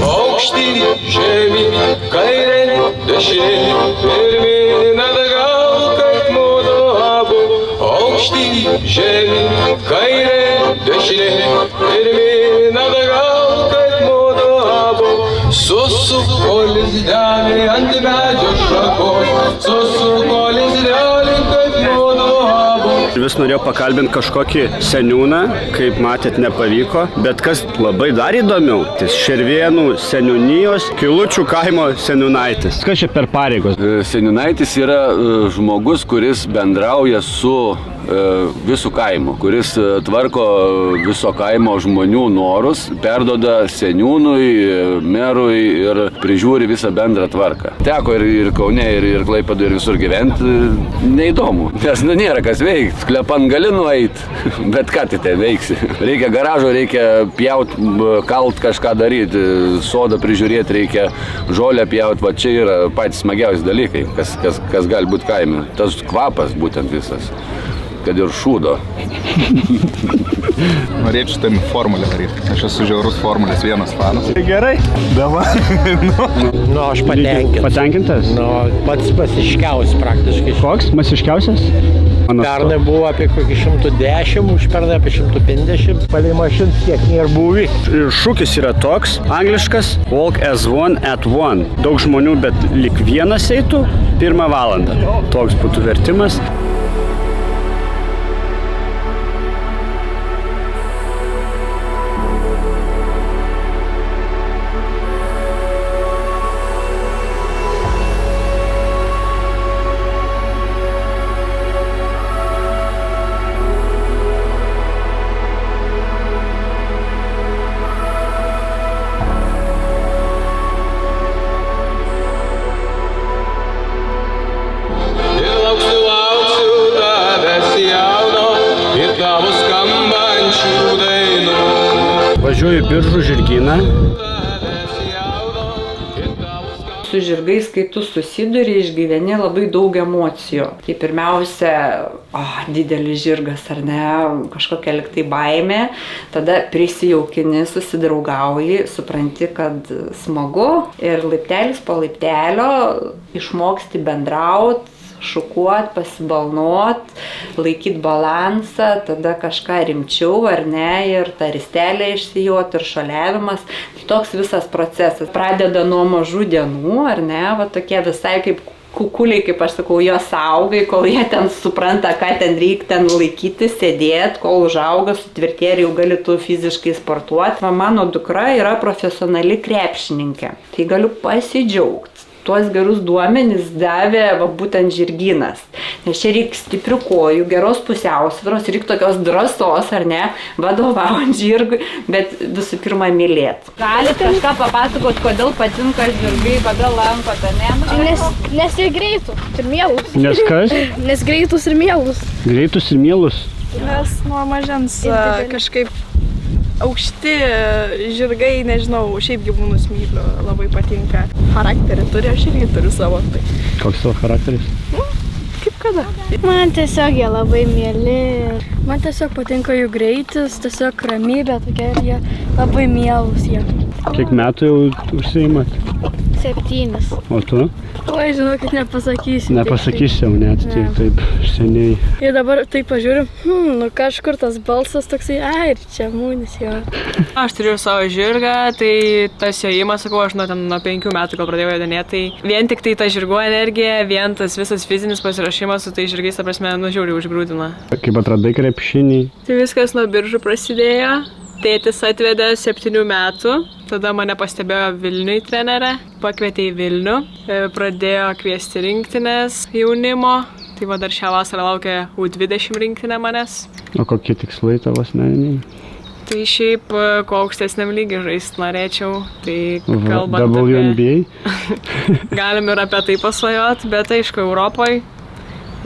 Aukštyn, žemyn, kairėn, dešinėn, pirmyn, atgal, kaip mudu abu. Aukštyn, žemyn, kairėn, dešinėn, pirmyn, atgal, kaip mudu abu. Susuko lizdelį ant medžio šakos, susuko lizdelį, kaip mudu abu. Vis norėjau pakalbinti kažkokį seniūną, kaip matėt, nepavyko, bet kas labai dar įdomiau, tai Šervėnų seniūnijos Kilučių kaimo seniūnaitis. Kas čia per pareigos? Seniūnaitis yra žmogus, kuris bendrauja su visų kaimo, kuris tvarko viso kaimo žmonių norus, perdoda seniūnui, merui ir prižiūri visą bendrą tvarką. Teko ir Kaune, ir Klaipėdoje, ir visur gyventi, neįdomu, nes nėra kas veikti. Sklepan gali nueit, bet ką tai veiksi. Reikia garažo, reikia pjaut, kalt kažką daryti, sodą prižiūrėti, reikia žolę pjaut, va čia yra patys smagiausi dalykai, kas gali būti kaime. Tas kvapas būtent visas. Kad ir šūdo. Norėčiau tam formulę daryti. Aš esu žiaurus formulės 1 fanas. Gerai. Dabar. Nu, aš patenkintas. Patenkintas? Nu, pats masiškiausias praktiškai. Koks masiškiausias? Pernai buvo apie kokį 110, užpernai apie 150. Palei mašins tiek nėra buvę. Šūkis yra toks, angliškas, walk as one at one. Daug žmonių, bet lyg vienas eitų 1 valandą. Toks būtų vertimas. Važiuoju Biržų žirgyną. Su žirgais, kai tu susiduri, išgyveni labai daug emocijų. Tai pirmiausia, didelis žirgas ar ne, kažkokia liktai baimė, tada prisijaukini, susidraugauji, supranti, kad smagu ir laiptelis po laiptelio išmoksti bendraut, šukuot, pasibalnot, laikyt balansą, tada kažką rimčiau ar ne, ir tą ristelę išsijot ir šaliavimas. Tai toks visas procesas pradeda nuo mažų dienų, ar ne, va tokie visai kaip kukuliai, kaip aš sakau, jos augai, kol jie ten supranta, ką ten reikia ten laikyti, sėdėti, kol užauga, sutvirtė ir jau gali tu fiziškai sportuoti. Mano dukra yra profesionali krepšininkė, tai galiu pasidžiaugti. Tuos gerus duomenis davė būtent žirgynas. Nes čia reikia stiprių kojų, geros pusiausvyros, reikia tokios drąsos, ar ne, vadovaujant žirgui, bet visų pirma mylėti. Galite kažką papasakot, kodėl patinka žirgai, kodėl lankot, ar ne? Nes jie greitus ir mielus. Nes kas? Nes greitus ir mielus. Greitus ir mielus. Nes nuo mažens kažkaip aukšti žirgai, nežinau, šiaip gyvūnus myliu, labai patinka. Charakterį turi, aš irgi turiu savo. Tai. Koks tavo charakteris? Kaip kada? Man tiesiog jie labai mieli. Man tiesiog patinka jų greitis, tiesiog ramybė tokia ir jie labai mielus jie. Kiek metų jau užsiimat? 7. O tu? Oi, žinokit, nepasakysiu. Nepasakysi jau net, tai taip seniai. Ir dabar taip pažiūriu, nu kažkur tas balsas toksai, ir čia mūnis jo. Aš turiu savo žirgą, tai tas jojimas, sakau, aš nuo 5 metų, kol pradėjau jodinėti, tai vien tik tai ta žirgų energija, vien tas visas fizinis pasirašymas su tai žirgais, ta prasme, žiauriai užgrūdina. Kaip atradai krepšinį? Tai viskas nuo Biržų prasidėjo. Tėtis atvedė 7 metų, tada mane pastebėjo Vilniui trenerė, pakvietė į Vilnių, pradėjo kviesti rinktinės jaunimo, tai va dar šią vasarą laukia U20 rinktinė manęs. O kokie tikslai tavo asmeniniai? Tai šiaip, kuo aukštesniam lygiai žaisti norėčiau, tai kalbant WNBA? Galim ir apie tai pasvajot, bet aišku, Europoje.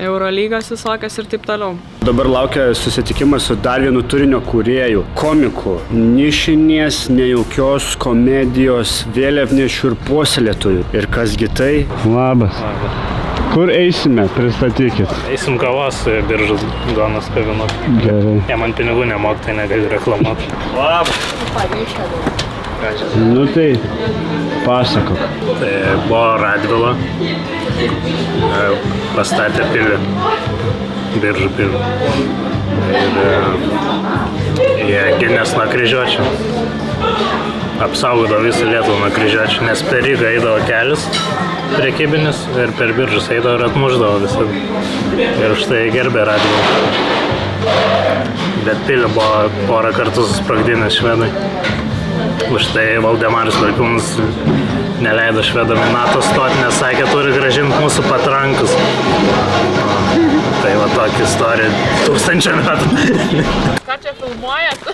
Eurolygos visokios ir taip toliau. Dabar laukia susitikimas su dar vienu turinio kūrėju, komiku, nišinės, nejaukios komedijos, vėliavnešių ir puoselėtojų. Ir kasgi tai? Labas. Kur eisime? Pristatykit. Eisim kavos Biržos duonos kavinuk. Gerai. Jie man pinigų nemok, tai negaliu reklamuoti. Labas. Nu tai, pasakok. Tai buvo Radvila. Pastatė pilį. Biržų pilį. Ir jie gynės nuo kryžiuočių. Apsaugodavo visą Lietuvą nuo kryžiuočių, nes per Rygą eidavo kelias prekybinis ir per Biržus eidavo ir atmušdavo visą. Ir už tai gerbė Radvilą. Bet pilį buvo porą kartų susprogdinęs švedai. Už tai Valdemaras Valkūnas neleido švedam į NATO stoti, nes sakė, turi grąžinti mūsų patrankus. Tai va tokia istorija 1000 metų. Ką čia filmuojat?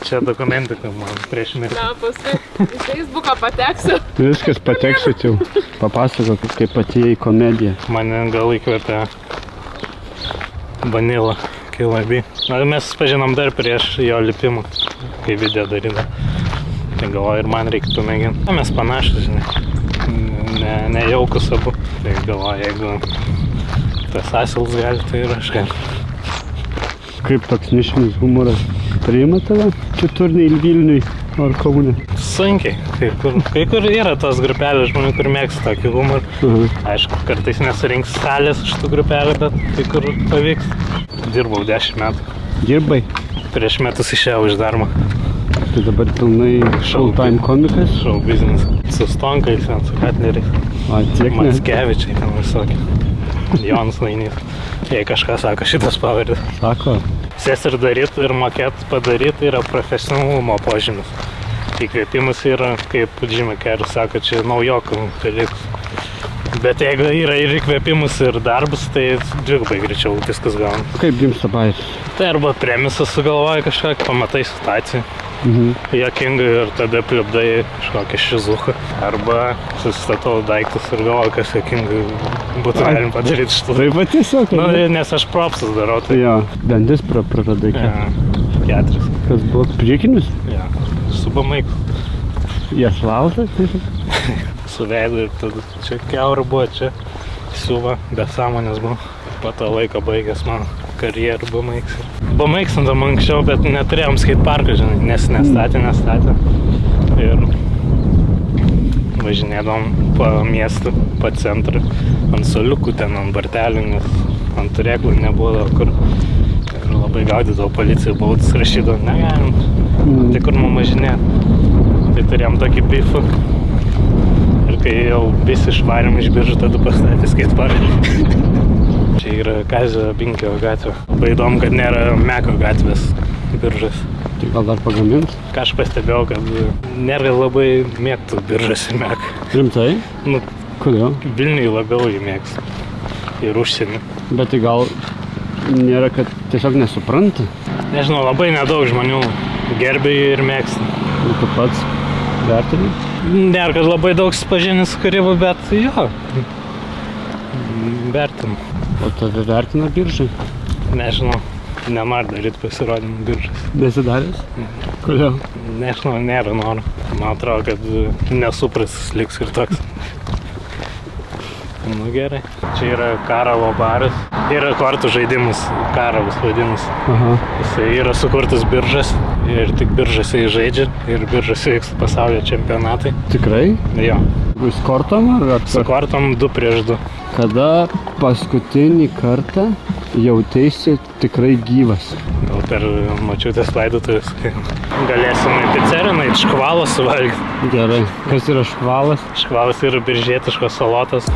Čia dokumentika man prieš mirtį. Na, paskui į Facebooką pateksiu. Viskas pateksit jau. Papasakok, kaip atėjai į komediją. Mane gal įkvėpė Vanila Kilaby. Na, mes pažinom dar prieš jo lipimą, kai video darydavo. Tai galvoju, ir man reikėtų mėginti. Na, mes panašus, žinai. Nejaukus abu. Tai galvoju, jeigu tas Asils gali, tai ir aš galiu. Kaip toks nišinis humoras priima tave? Kitur nei Vilniui ar Kaune? Sunkiai. Kai kur yra tos grupelės žmonių, kur mėgsta tokį humorą. Aišku, kartais nesurinks salės iš tų grupelę, bet kai kur pavyks. Dirbau 10 metų. Dirbai? Prieš metus išėjau iš darbo. Tai dabar pilnai full-time komikas? Show business. Su Stonkais, su Katleriais. Tiek ne? Mackevičiai ten visokie. Jonas Lainys. Jei kažką sako šitas pavardės. Sako? Sės ir daryt ir mokėt padaryt yra profesionalumo požymis. Įkvėpimas yra, kaip Jimmy Carrey sako, čia naujokų dalykus. Bet jeigu yra ir įkvėpimus ir darbas, tai dvigubai greičiau viskas gauna. Kaip gimsta bajeris? Tai arba premisą sugalvoji kažką, pamatai situaciją. Jokingai ir tada pliupdai kažkokią šizuchą. Arba susistatau daiktus ir galvoju, kas jokingai būtų galim padaryti iš tų. Taip pat tiesiog? Nu, nes aš propsus darau. Tai jo, dantis praradai. 4. Kas buvo? Priekinis? Jo, su bamaiku. Jas laužas? Su veidu ir tada čia kiaura buvo, čia siuva, be sąmonės buvo. Po to laiko baigęs mano karjerą bamaiks. Bamaiksindam anksčiau, bet neturėjom skateparką, žinai, nes nestatė. Ir važinėdom po miestą, po centrą, ant soliukų, ten ant bartelių, nes ant turėklų nebuvo kur. Ir labai gaudydavo policija, baudas rašydavo, negalim, tai kur mum važinėt. Tai turėjom tokį bifą. Ir kai jau visi išvarėm iš Biržų, tada pastatė skateparką. Čia yra Kazio Binkio gatvė. Labai įdomu, kad nėra Meko gatvės Biržos. Tai gal dar pagamins? Ką aš pastebėjau, kad nėra labai mėgtų Biržos ir Meką. Rimtai? Nu, kodėl? Vilniui labiau jį mėgsta. Ir užsienį. Bet tai gal nėra, kad tiesiog nesupranta? Nežinau, labai nedaug žmonių gerbė jį ir mėgsta. Ir tu pats vertini? Nėra, kad labai daug susipažinęs su kūryba, bet jo. Vertinu. O tave vertina Biržai? Nežinau. nenori daryti pasirodymų biržas. Nesidaręs? Kodėl? Nežinau, nėra noro. Man atrodo, kad nesuprastas liks ir toks. Nu gerai. Čia yra Karavo baras. Yra kortų žaidimus, Karavas vadinasi. Jisai yra sukurtas biržas ir tik biržose jis žaidžia ir biržose vyks pasaulio čempionatai. Tikrai? Jo. Jūs kortom ar? Su kortom 2-2. Kada paskutinį kartą jauteisi tikrai gyvas? Gal per močiutės laidotuvės. Galėsim į pizzeriją, į škvalos suvalgyti. Gerai. Kas yra škvalas? Škvalas yra biržietiškos salotos.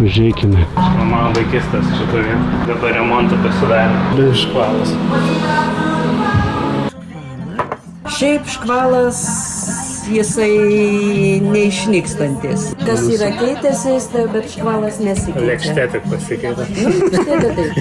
Žiūrėkime. Mano vaikystės šitą vietą. Dabar remontą pasidarė. Škvalas. Šiaip škvalas, jisai neišnykstantis. Kas yra keitęsis, bet škvalas nesikeitė. Lėkštė tik pasikeitė. Lėkštė taip.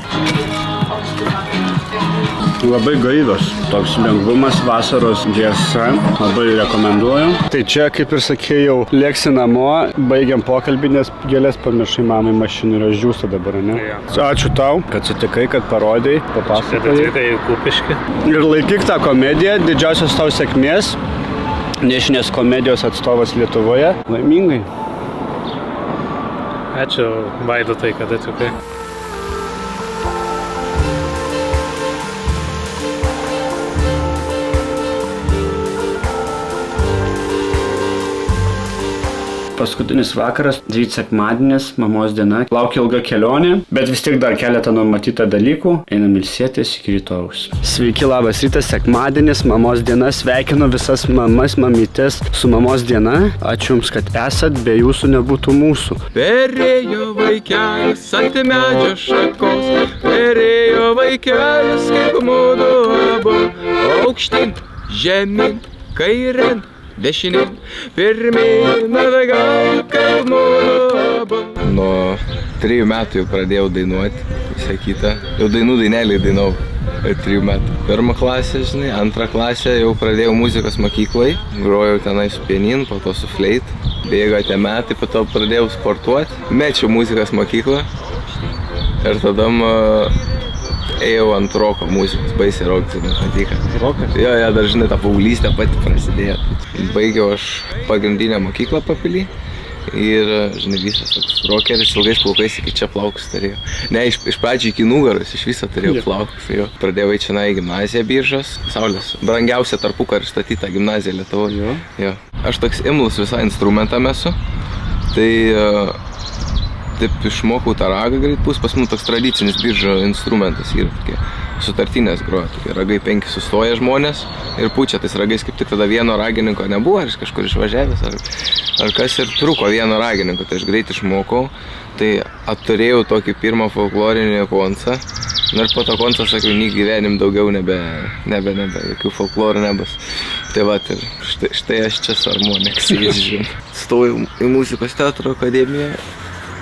Labai gaivios. Toks lengvumas vasaros džiasa. Labai rekomenduoju. Tai čia, kaip ir sakėjau, lėksi namo, baigiam pokalbį, nes gėlės pamiršai mamai mašinų ir aš džiūsta dabar, ne? Ja. Ačiū tau, kad sutikai, kad parodai, papasakojai. Kad atvykai į Kupiškį. Ir laikyk tą komediją, didžiausios tau sėkmės. Nišinės komedijos atstovas Lietuvoje. Laimingai. Ačiū Vaidotai, kad atvykai. Paskutinis vakaras, ryt sekmadienis, mamos diena. Laukia ilga kelionė, bet vis tiek dar keletą numatyta dalykų. Einam ilsėtis iki rytojaus. Sveiki, labas rytas, sekmadienis, mamos diena. Sveikinu visas mamas, mamytes su mamos diena. Ačiū Jums, kad esat, be Jūsų nebūtų mūsų. Perėjo vaikelis ant medžio šakos, perėjo vaikelis kaip mudu abu, aukštyn, žemyn, kairėn, dešinėn, pirmyn, atgal, kaip mudu abu. Nuo 3 metų jau pradėjau dainuoti, visą kitą. Jau dainelį dainau 3 metų. 1 klasė, žinai, 2 klasė jau pradėjau muzikos mokyklai. Grojau tenai su pianin, po to su fleit. Bėgo tie metai, po to pradėjau sportuoti. Mečiau muzikos mokyklą ir tada ėjau ant roko muzikos, baisiai rokas, man patiko. Rokas? Jo, dar žinai, ta paauglystė pati prasidėjo. Baigiau aš pagrindinę mokyklą Papily ir, žinai, visas toks rokeris, ilgais plaukais iki čia plaukus turėjau. Ne, iš pradžių iki nugaros, iš viso turėjau plaukus. Jo. Pradėjau eiti čia į gimnaziją Biržos, Saulės, brangiausia tarpukarį statyta gimnazija Lietuvoje. Jo. Aš toks imlus visą instrumentam esu, tai taip išmokau tą ragą greit pus, pas mūsų toks tradicinis Biržo instrumentas yra tokie sutartinės groja, tokie ragai 5 sustoja žmonės ir pučia tais ragais, kaip tik tada vieno ragininko nebuvo, ar jis kažkur išvažiavęs, ar kas ir truko vieno ragininko, tai aš greit išmokau, tai turėjau tokį pirmą folklorinį koncą, ir po to koncą sakiau, nyk gyvenim daugiau nebe, jokių folklorų nebus. Tai va, ir štai aš čia su armoniksais, žinai. Stojau į muzikos teatro akademiją,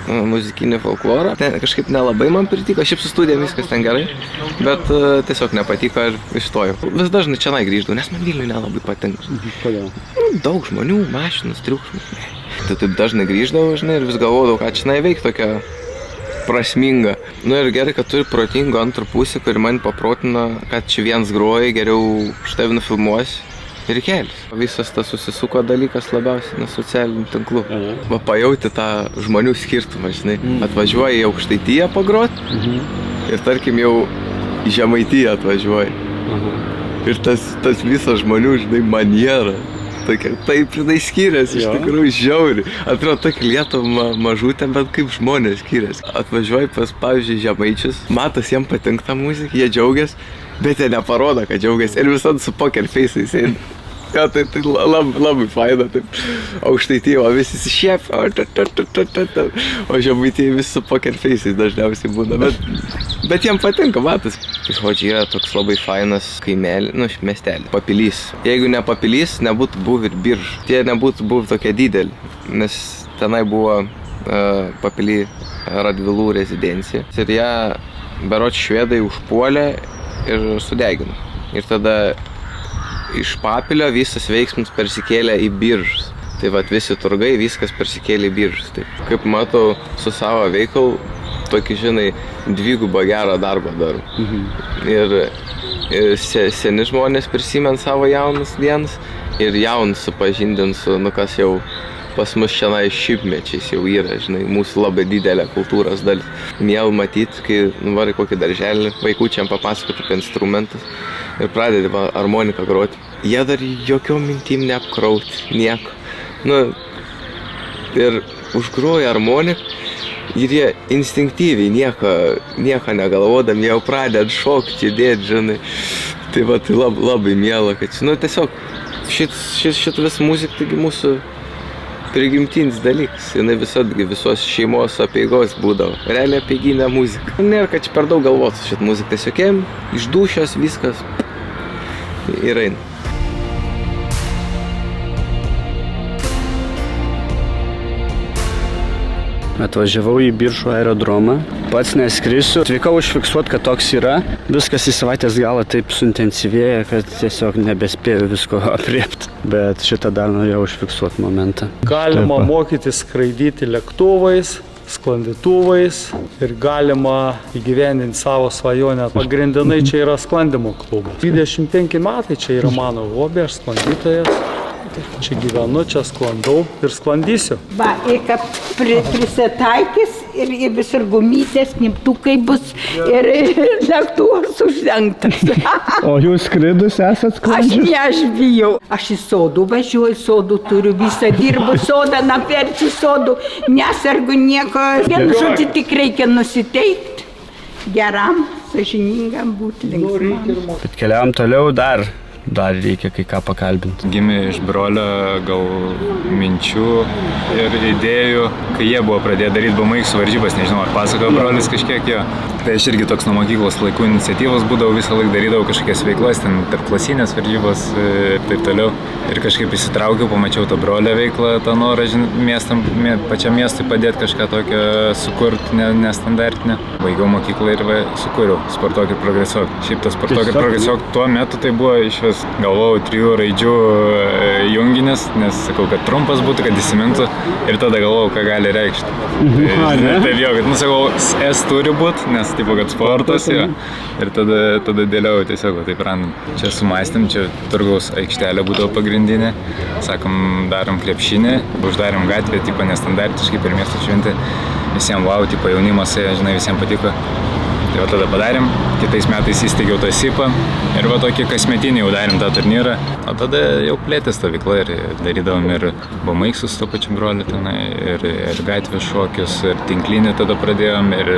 muzikinį folklorą. Kažkaip nelabai man pritiko, šiaip su studija viskas ten gerai, bet tiesiog nepatiko ir išstojau. Vis dažnai čia grįždavau, nes man Vilniuje nelabai patinka. Kodėl? Daug žmonių, mašinas, triukšmas. Tai taip dažnai grįždavau, žinai, ir vis galvodavau, ką čia veik tokia prasminga. Nu ir gerai, kad turi protingą antrą pusę, kuri man paprotina, kad čia viens groja, geriau štai nufilmuosi. Ir kelis. Visas tas susisuko dalykas labiausiai nuo socialinių tinklų. Va, pajauti tą žmonių skirtumą, žinai. Atvažiuoji į Aukštaitiją pagrot ir tarkim jau į Žemaitiją atvažiuoji. Ir tas visas žmonių, žinai, maniera. Taip, žinai, skiriasi, iš tikrųjų žiauri. Atrodo, tokia Lietuva mažutė, bet kaip žmonės skiriasi. Atvažiuoji pas, pavyzdžiui, žemaičius, matas, jiem patinka ta muzika, jie džiaugiasi, bet jie neparodo, kad džiaugiasi. Ir visada su poker face'ais eina. Ja, tai labai faina, taip. Aukštaitijo, visi šiep, o Žemaitijoje visi su poker face'ais dažniausiai būna, bet jiem patinka, matas. Žodžiai, yra toks labai fainas kaimelis, miestelis, Papilys. Jeigu ne Papilys, nebūtų buvę ir Biržų. Tie nebūtų buvę tokie dideli, nes tenai buvo Papily Radvilų rezidencija. Ir ją berods švedai užpuolė ir sudegino. Ir tada iš Papilio visas veiksmas persikėlė į Biržus. Tai vat visi turgai, viskas persikėlė į Biržus. Taip. Kaip matau, su savo veikalu tokį, žinai, dvigubą gerą darbą daro. Ir seni žmonės prisimena savo jaunus dienas ir jaunus supažindint su, kas jau pas mus šiandien šimtmečiais jau yra, žinai, mūsų labai didelė kultūros dalis. Miel matyti, kai nuvori kokį darželį, vaikučiam papasakoti apie instrumentus ir pradedi harmoniką groti. Jie dar jokiom mintim neapkrauti, nieko. Ir užgroja harmoniką ir jie instinktyviai nieko negalvodami jau pradeda šokti, judėti, žinai. Tai va, tai labai miela, kad, tiesiog šit vis muzika, taigi mūsų prigimtinis dalykas. Jinai visos šeimos apeigos būdavo. Realiai apeiginė muzika. Nėra, kad čia per daug galvotų šit muziką. Tiesiog iš dūšios viskas ir eina. Atvažiavau į Biržų aerodromą. Pats neskrisiu. Atvykau užfiksuoti, kad toks yra. Viskas į savaitės galą taip suintensyvėja, kad tiesiog nebespėjau visko apriepti. Bet šitą dar norėjau užfiksuoti momentą. Galima mokytis skraidyti lėktuvais, sklandytuvais ir galima įgyvendinti savo svajonę. Pagrindinai čia yra sklandymo klubas. 25 metai čia yra mano hobė, aš sklandytojas. Čia gyvenu, čia sklandau ir sklandysiu. Va, ir kad prisitaikys ir visur gumytės, kniptukai bus ir lėktuvas uždengtas. O jūs skridus esat sklandžius? Aš bijau. Aš į sodų važiuoju, sodų turiu visą, dirbu sodą, naperčiu sodų, nesargu nieko. Vienu žodžiu, tik reikia nusiteikti geram, sąžiningam būti linksmam. Bet keliavam toliau dar reikia kai ką pakalbinti. Gimė iš brolio gal minčių ir idėjų, kai jie buvo pradėję daryti BMX varžybas, nežinau, ar pasakojo brolis kažkiek jo. Tai aš irgi toks nuo mokyklos laikų iniciatyvos būdavau, visą laiką darydavau kažkokias veiklas, ten tarpklasinės varžybos ir taip toliau. Ir kažkaip įsitraukiau, pamačiau tą brolio veiklą, tą norą pačiam miestui padėti kažką tokio sukurti nestandartinę. Baigiau mokyklą ir sukūriau Sportuok ir progresuok. Šiaip tas Sportuok ir progresuok tuo metu tai buvo išvis, galvojau, 3 raidžių junginis, nes sakau, kad trumpas būtų, kad įsimintų ir tada galvojau, ką gali reikšti. Tai jo, kad, sakau, S turi būti, nes tipo, kad sportas, jo. Ir tada dėliau tiesiog taip randam. Čia sumastėm, čia turgaus aikštelė būdavo pagrindinė. Sakom, darom krepšinį, uždarėm gatvę, tipo nestandartiškai per miesto šventę. Visiems wow, tipo jaunimas, žinai, visiems patiko. Tai va tada padarėm, kitais metais įsteigiau tą SIPą ir va tokį kasmetinį jau darėm tą turnyrą. O tada jau plėtės tą veiklą ir darydavom ir BMX-us su to pačiu broliu tenai, ir gatvės šokius, ir tinklinį tada pradėjom, ir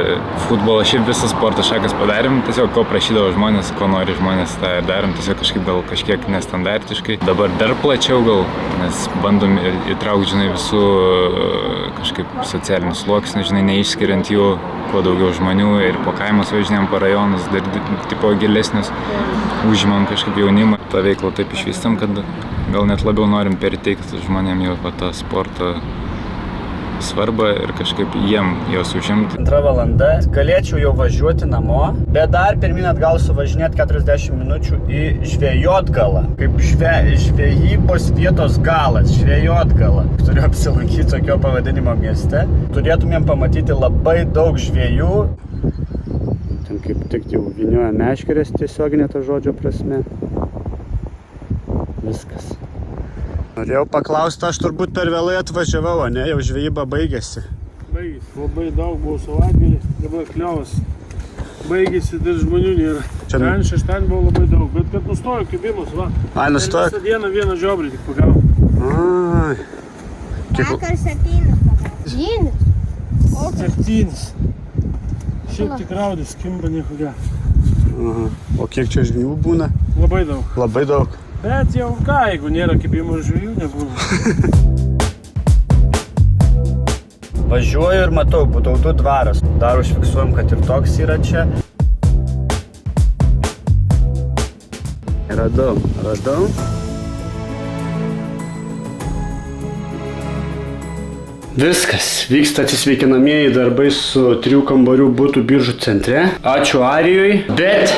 futbolą, šiaip visą sporto šakas padarėm. Tiesiog ko prašydavo žmonės, ko nori žmonės, tą ir darom, tiesiog kažkiek nestandartiškai. Dabar dar plačiau gal, nes bandom įtraukti, žinai, visų kažkaip socialinių sluoksnių, žinai, neišskiriant jų kuo daugiau žmonių ir po kaimus važinėjom, po rajonus, dar tipo gilesnius, užimam kažkaip jaunimą. tą veiklą taip išvystam, kad gal net labiau norim perteikti žmonėm jau tą sporto svarbą ir kažkaip jiem jos užimti. 2 valanda, galėčiau jau važiuoti namo, bet dar pirmin atgal suvažinėti 40 minučių į Žvejotgalą. Kaip žvejybos vietos galas, Žvejotgala. Turiu apsilankyti tokio pavadinimo mieste. Turėtumėm pamatyti labai daug žvejų. Ten kaip tik jau vynioja meškerės tiesioginė to žodžio prasme. Viskas. Norėjau paklausti, aš turbūt per vėlai atvažiavau, ne? Jau žvejyba baigėsi. Baigėsi, labai daug buvo savaitgalį, dabar kliaus. Baigėsi, dar žmonių nėra. Ten šeštadienį buvo labai daug, bet kad nustojo kibimas, va. Ai, nustojo? Visą dieną vieną žiobrį tik pagavo. Ai. Vakar 7 pagavo. 7. Šiaip tik raudis, kimba niekokia. O kiek čia žvejų būna? Labai daug. Labai daug. Bet jau ką, jeigu nėra kibimo žvejų, nebūna. Važiuoju ir matau, Butautų dvaras. Dar užfiksuojam, kad ir toks yra čia. Radau. Viskas, vyksta atsisveikinamieji darbai su 3 kambarių butų Biržų centre. Ačiū Arijui, bet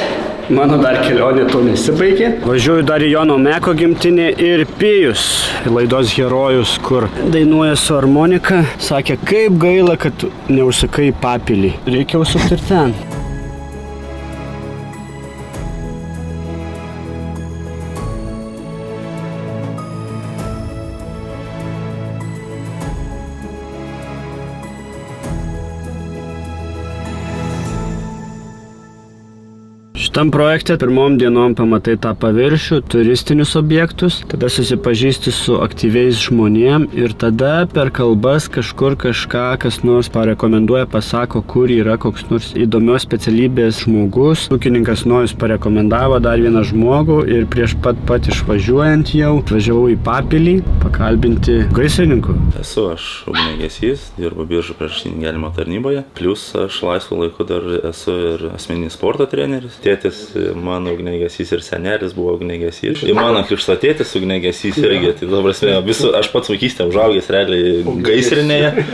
Mano dar kelionė to nesibaigė. Važiuoju dar į Jono Meko gimtinę ir Pijus, laidos herojus, kur dainuoja su harmonika. Sakė, kaip gaila, kad neužsakai į Papilį. Reikia užsukti ir ten. Šitam projekte pirmom dienom pamatai tą paviršių, turistinius objektus, tada susipažįsti su aktyviais žmonėm ir tada per kalbas kažkur kažką, kas nors parekomenduoja, pasako, kur yra koks nors įdomios specialybės žmogus. Ūkininkas Nojus parekomendavo dar vieną žmogų ir prieš pat išvažiuojant jau važiavau į Papilį pakalbinti gaisrininkų. Esu aš ugniagesys, dirbu Biržų priešgaisrinio gelbėjimo tarnyboje, plius aš laisvu laiku dar esu ir asmeninis sporto treneris. Tėtis mano ugniagesys ir senelis buvo ugniagesys. Ir mano krikšto tėtis ugniagesys irgi. Tai dabar aš pats vaikystę užaugęs realiai gaisrinėje.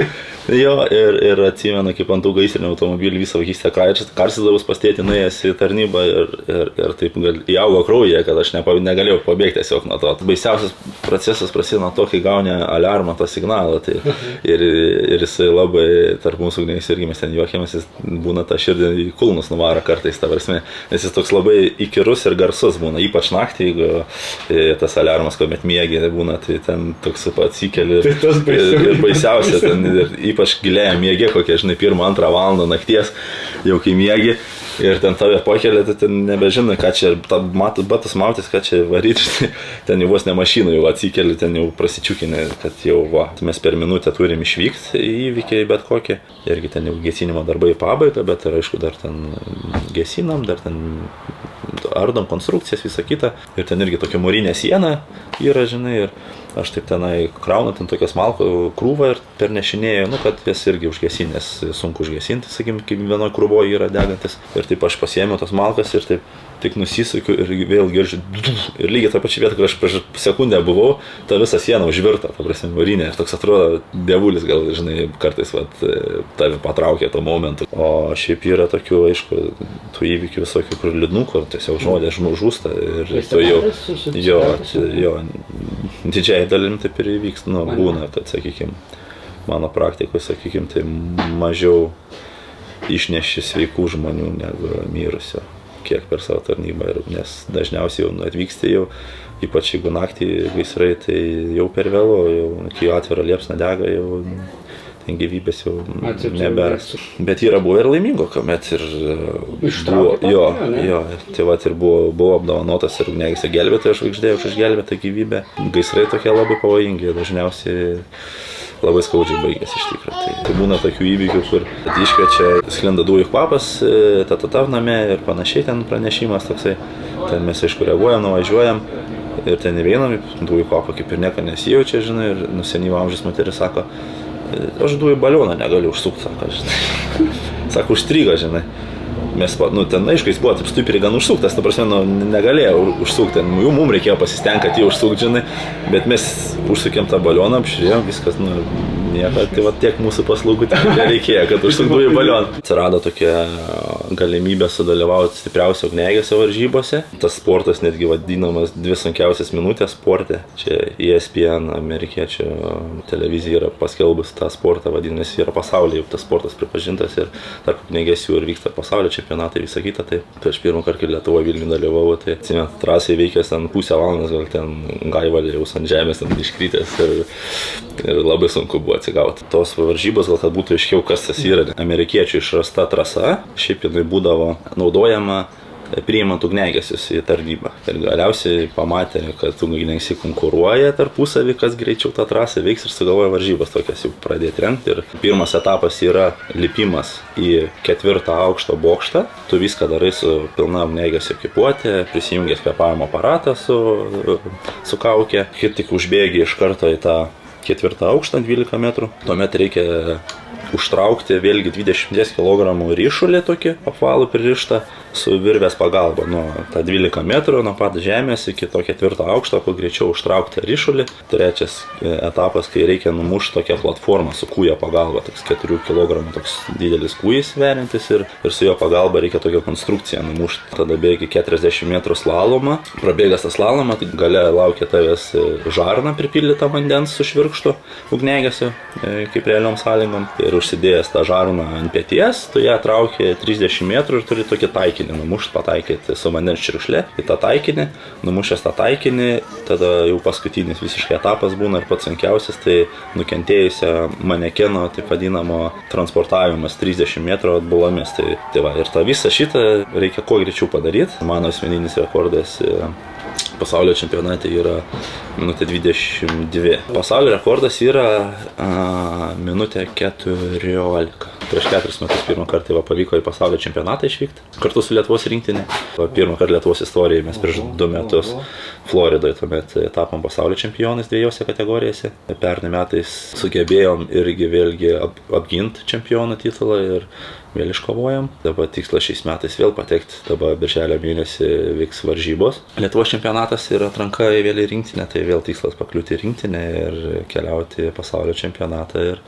Jo, ir atsimenu, kaip ant tų gaisrinių automobilių visą vaikystę karsidavus pas tėtį, nuėjęs į tarnybą ir taip įaugo kraujyje, kad aš negalėjau pabėgti tiesiog nuo to. Baisiausias procesas prasideda nuo to, kai gauni aliarmą, tą signalą. Tai, ir jisai labai tarp mūsų ugniagesių irgi mes ten juokiamės, jis būna tą širdį į kulnus nuvaro kartais, ta prasme, nes jis toks labai įkyrus ir garsus būna, ypač naktį, jeigu tas aliarmas, kuomet miegi būna, tai ten toks atsikeli ir baisiausia, ten ypač giliai miegi, kokie, žinai, 1-2 valandą nakties, jau kai miegi ir ten tave pakelia, tai ten nebežinai, ką čia, batus mautis, ką čia varyti, ten jau vos ne mašinų jau atsikeli, ten jau prasičiukinė, kad jau va, mes per minutę turim išvykti į įvykiai bet kokie. Irgi ten jau gesinimo darbai į pabaigą, bet ir aišku dar ten gesinam, dar ten ardom konstrukcijas, visą kitą. Ir ten irgi tokia mūrinė siena yra, žinai, ir aš taip tenai kraunu ten tokią smalkų krūvą ir pernešinėjau, kad jas irgi užgesinti, nes sunku užgesinti, sakykim, kaip vienoje krūvoje yra degantis. Ir taip aš pasiėmiau tas malkas ir taip tik nusisukiu ir vėl girdžiu. Ir lygiai tą pačią vietą, kur aš prieš sekundę buvau, ta visa siena užvirta, ta prasme, mūrinė. Ir toks atrodo, dievulis gal, žinai, kartais tave patraukė to momentu. O šiaip yra tokių, aišku, tų įvykių visokių, kur liūdnų, kur tiesiog žmonės žūsta. Ir tu jau, jo, didžiai dalim taip ir įvyks, būna, kad, sakykime, mano praktikoje, sakykime, tai mažiau išneši sveikų žmonių negu mirusio, kiek per savo tarnybą, nes dažniausiai jau atvyksti jau, ypač jeigu naktį gaisrai, tai jau per vėlu, jau kai atvira liepsna dega, jau ten gyvybės jau neberas. Bet yra buvo ir laimingo, kuomet ir buvo, tai vat ir buvo apdovanotas ir ugniagesio gelbėtojo žvaigždė už išgelbėtą gyvybę. Gaisrai tokie labai pavojingi, dažniausiai labai skaudžiai baigėsi iš tikrųjų. Tai būna tokių įvykių, kur iškviečia, sklinda dujų kvapas, tatav name ir panašiai ten pranešimas toksai. Ten mes aišku reaguojam, nuvažiuojam ir ten įveinam, dujų kvapą kaip ir nieko nesijaučia, žinai, ir senyvo amžiaus moteris sako, aš dujų balioną negaliu užsukti, sako, žinai. Sako, užstrigo, žinai. Mes, ten aišku, jis buvo taip stipriai gan užsuktas, ta prasme, negalėjo užsukti, jau mums reikėjo pasistengti, kad jį užsukti, žinai, bet mes užsukėm tą balioną, apžiūrėjom, viskas, nieko, tai va tiek mūsų paslaugų nereikėjo, kad užsuktų į balioną. Atsirado tokia galimybė sudalyvauti stipriausio ugniagesio varžybose. Tas sportas netgi vadinamas 2 sunkiausias minutės sporte. Čia ESPN, amerikiečių televizija yra paskelbus tą sportą, vadinasi, yra pasaulyje tas sportas pripažintas ir tarp ugniagesių ir vyksta pasaulio čempionatai, visą kitą. Tai aš pirmą kartą, kai Lietuvoje Vilniuje dalyvavau, tai atsimenu, trasai veikęs ten pusę valandos, gal ten gaivalė jau ant žemės ten iškritęs ir labai sunku buvo atsigauti. Tos varžybos, gal kad būtų aiškiau, kas tas yra. Amerikiečių išrasta trasa, šiaip jinai būdavo naudojama priimant ugniagesius į tarnybą. Ir galiausiai pamatė, kad ugniagesiai konkuruoja tarpusavį, kas greičiau tą trasą veiks ir sugalvoja varžybas tokias jau pradėti rengti. Ir pirmas etapas yra lipimas į 4. aukšto bokštą. Tu viską darai su pilna ugniagesio ekipuotė, prisijungęs kvėpavimo aparatą su kaukė. Kai tik užbėgi iš karto į tą 4. aukštą 12 metrų, tuomet reikia užtraukti vėlgi 20 kg ryšulį tokį apvalų pririštą su virvės pagalba nuo tą 12 metrų, nuo pat žemės iki to 4 aukšto, kuo greičiau užtraukti ryšulį. Trečias etapas, kai reikia numušti tokią platformą su kūjo pagalba, toks 4 kg toks didelis kūjis sveriantis ir su jo pagalba reikia tokią konstrukciją numušti. Tada bėgi 40 metrų slalomą, prabėgas tą slalomą, tai gale laukia tavęs žarna pripildyta vandens su švirkštu ugniagesio, kaip realiom sąlygom. Ir užsidėjęs tą žarną ant peties, tu ją trauki 30 metrų ir turi tokį taikinį numušti, pataikyti su vandens širkšle į tą taikinį. Numušęs tą taikinį, tada jau paskutinis visiškai etapas būna ir pats sunkiausias, tai nukentėjusio manekeno, taip vadinamo, transportavimas 30 metrų atbulomis. Tai va, ir tą visą šitą reikia kuo greičiau padaryti. Mano asmeninis rekordas pasaulio čempionate yra minutė 22. Pasaulio rekordas yra minutė 14. Prieš 4 metus pirmą kartą pavyko į pasaulio čempionatą išvykti kartu su Lietuvos rinktinė. Pirmą kartą Lietuvos istorijoje mes prieš 2 metus Floridoje tuomet tapom pasaulio čempionais 2 kategorijose. Pernai metais sugebėjom irgi vėlgi apginti čempiono titulą ir vėl iškovojom. Dabar tikslas šiais metais vėl patekti. Dabar birželio mėnesį vyks varžybos. Lietuvos čempionatas ir atranka į vėl į rinktinę, tai vėl tikslas pakliūti į rinktinę ir keliauti į pasaulio čempionatą ir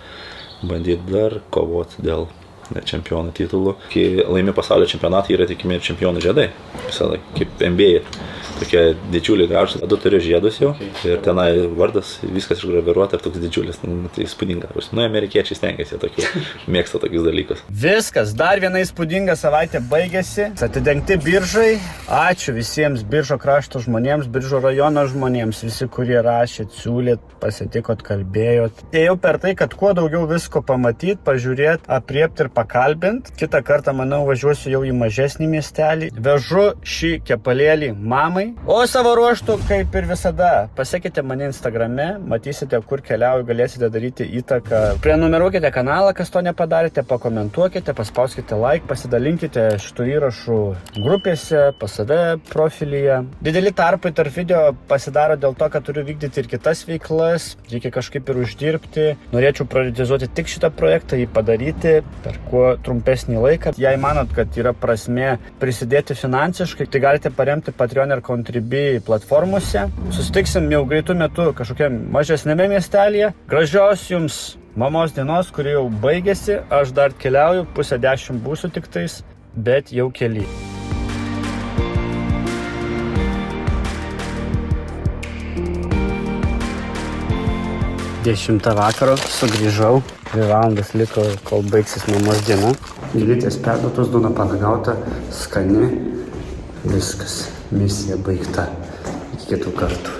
bandyti dar kovoti dėl čempionų titulų. Kai laimi pasaulio čempionatą yra tikimi ir čempionų žiedai. Visada kaip NBA. Tokie didžiuliai gražus. 2 turiu žiedus jau. Ir tenai vardas, viskas išgraviruota ir toks didžiulis. Tai įspūdinga. Amerikiečiai stengiasi tokių, mėgsta tokius dalykus. Viskas, dar viena įspūdinga savaitė baigėsi. Atidengti biržai. Ačiū visiems Biržų krašto žmonėms, Biržų rajono žmonėms, visi, kurie rašėt, siūlėt, pasitikot, kalbėjot. Ėjau per tai, kad kuo daugiau visko pamatyti, pažiūrėti, apriepti ir pakalbinti. Kitą kartą, manau, važiuosiu jau į mažesnį miestelį. Vežu šį kepalėlį mamai. O savo ruoštų, kaip ir visada, pasekite mane Instagrame, matysite, kur keliauju, galėsite daryti įtaką. Prenumeruokite kanalą, kas to nepadarėte, pakomentuokite, paspauskite like, pasidalinkite šitų įrašų grupėse, pas save profilyje. Dideli tarpai tarp video pasidaro dėl to, kad turiu vykdyti ir kitas veiklas, reikia kažkaip ir uždirbti. Norėčiau prioritizuoti tik šitą projektą, jį padaryti per kuo trumpesnį laiką. Jei manot, kad yra prasmė prisidėti finansiškai, tai galite paremti Patreon ir Contribui platformose. Susitiksim jau greitų metų kažkokiam mažesnėme miestelėje. Gražios jums mamos dienos, kuri jau baigėsi. Aš dar keliauju, 9:30 būsiu tiktais, bet jau kely. 10 vakaro sugrįžau, 2 valandas liko, kol baigsis mamos diena. Gėlytės perduotos, duona paragauta, skani, viskas, misija baigta. Iki kitų kartų.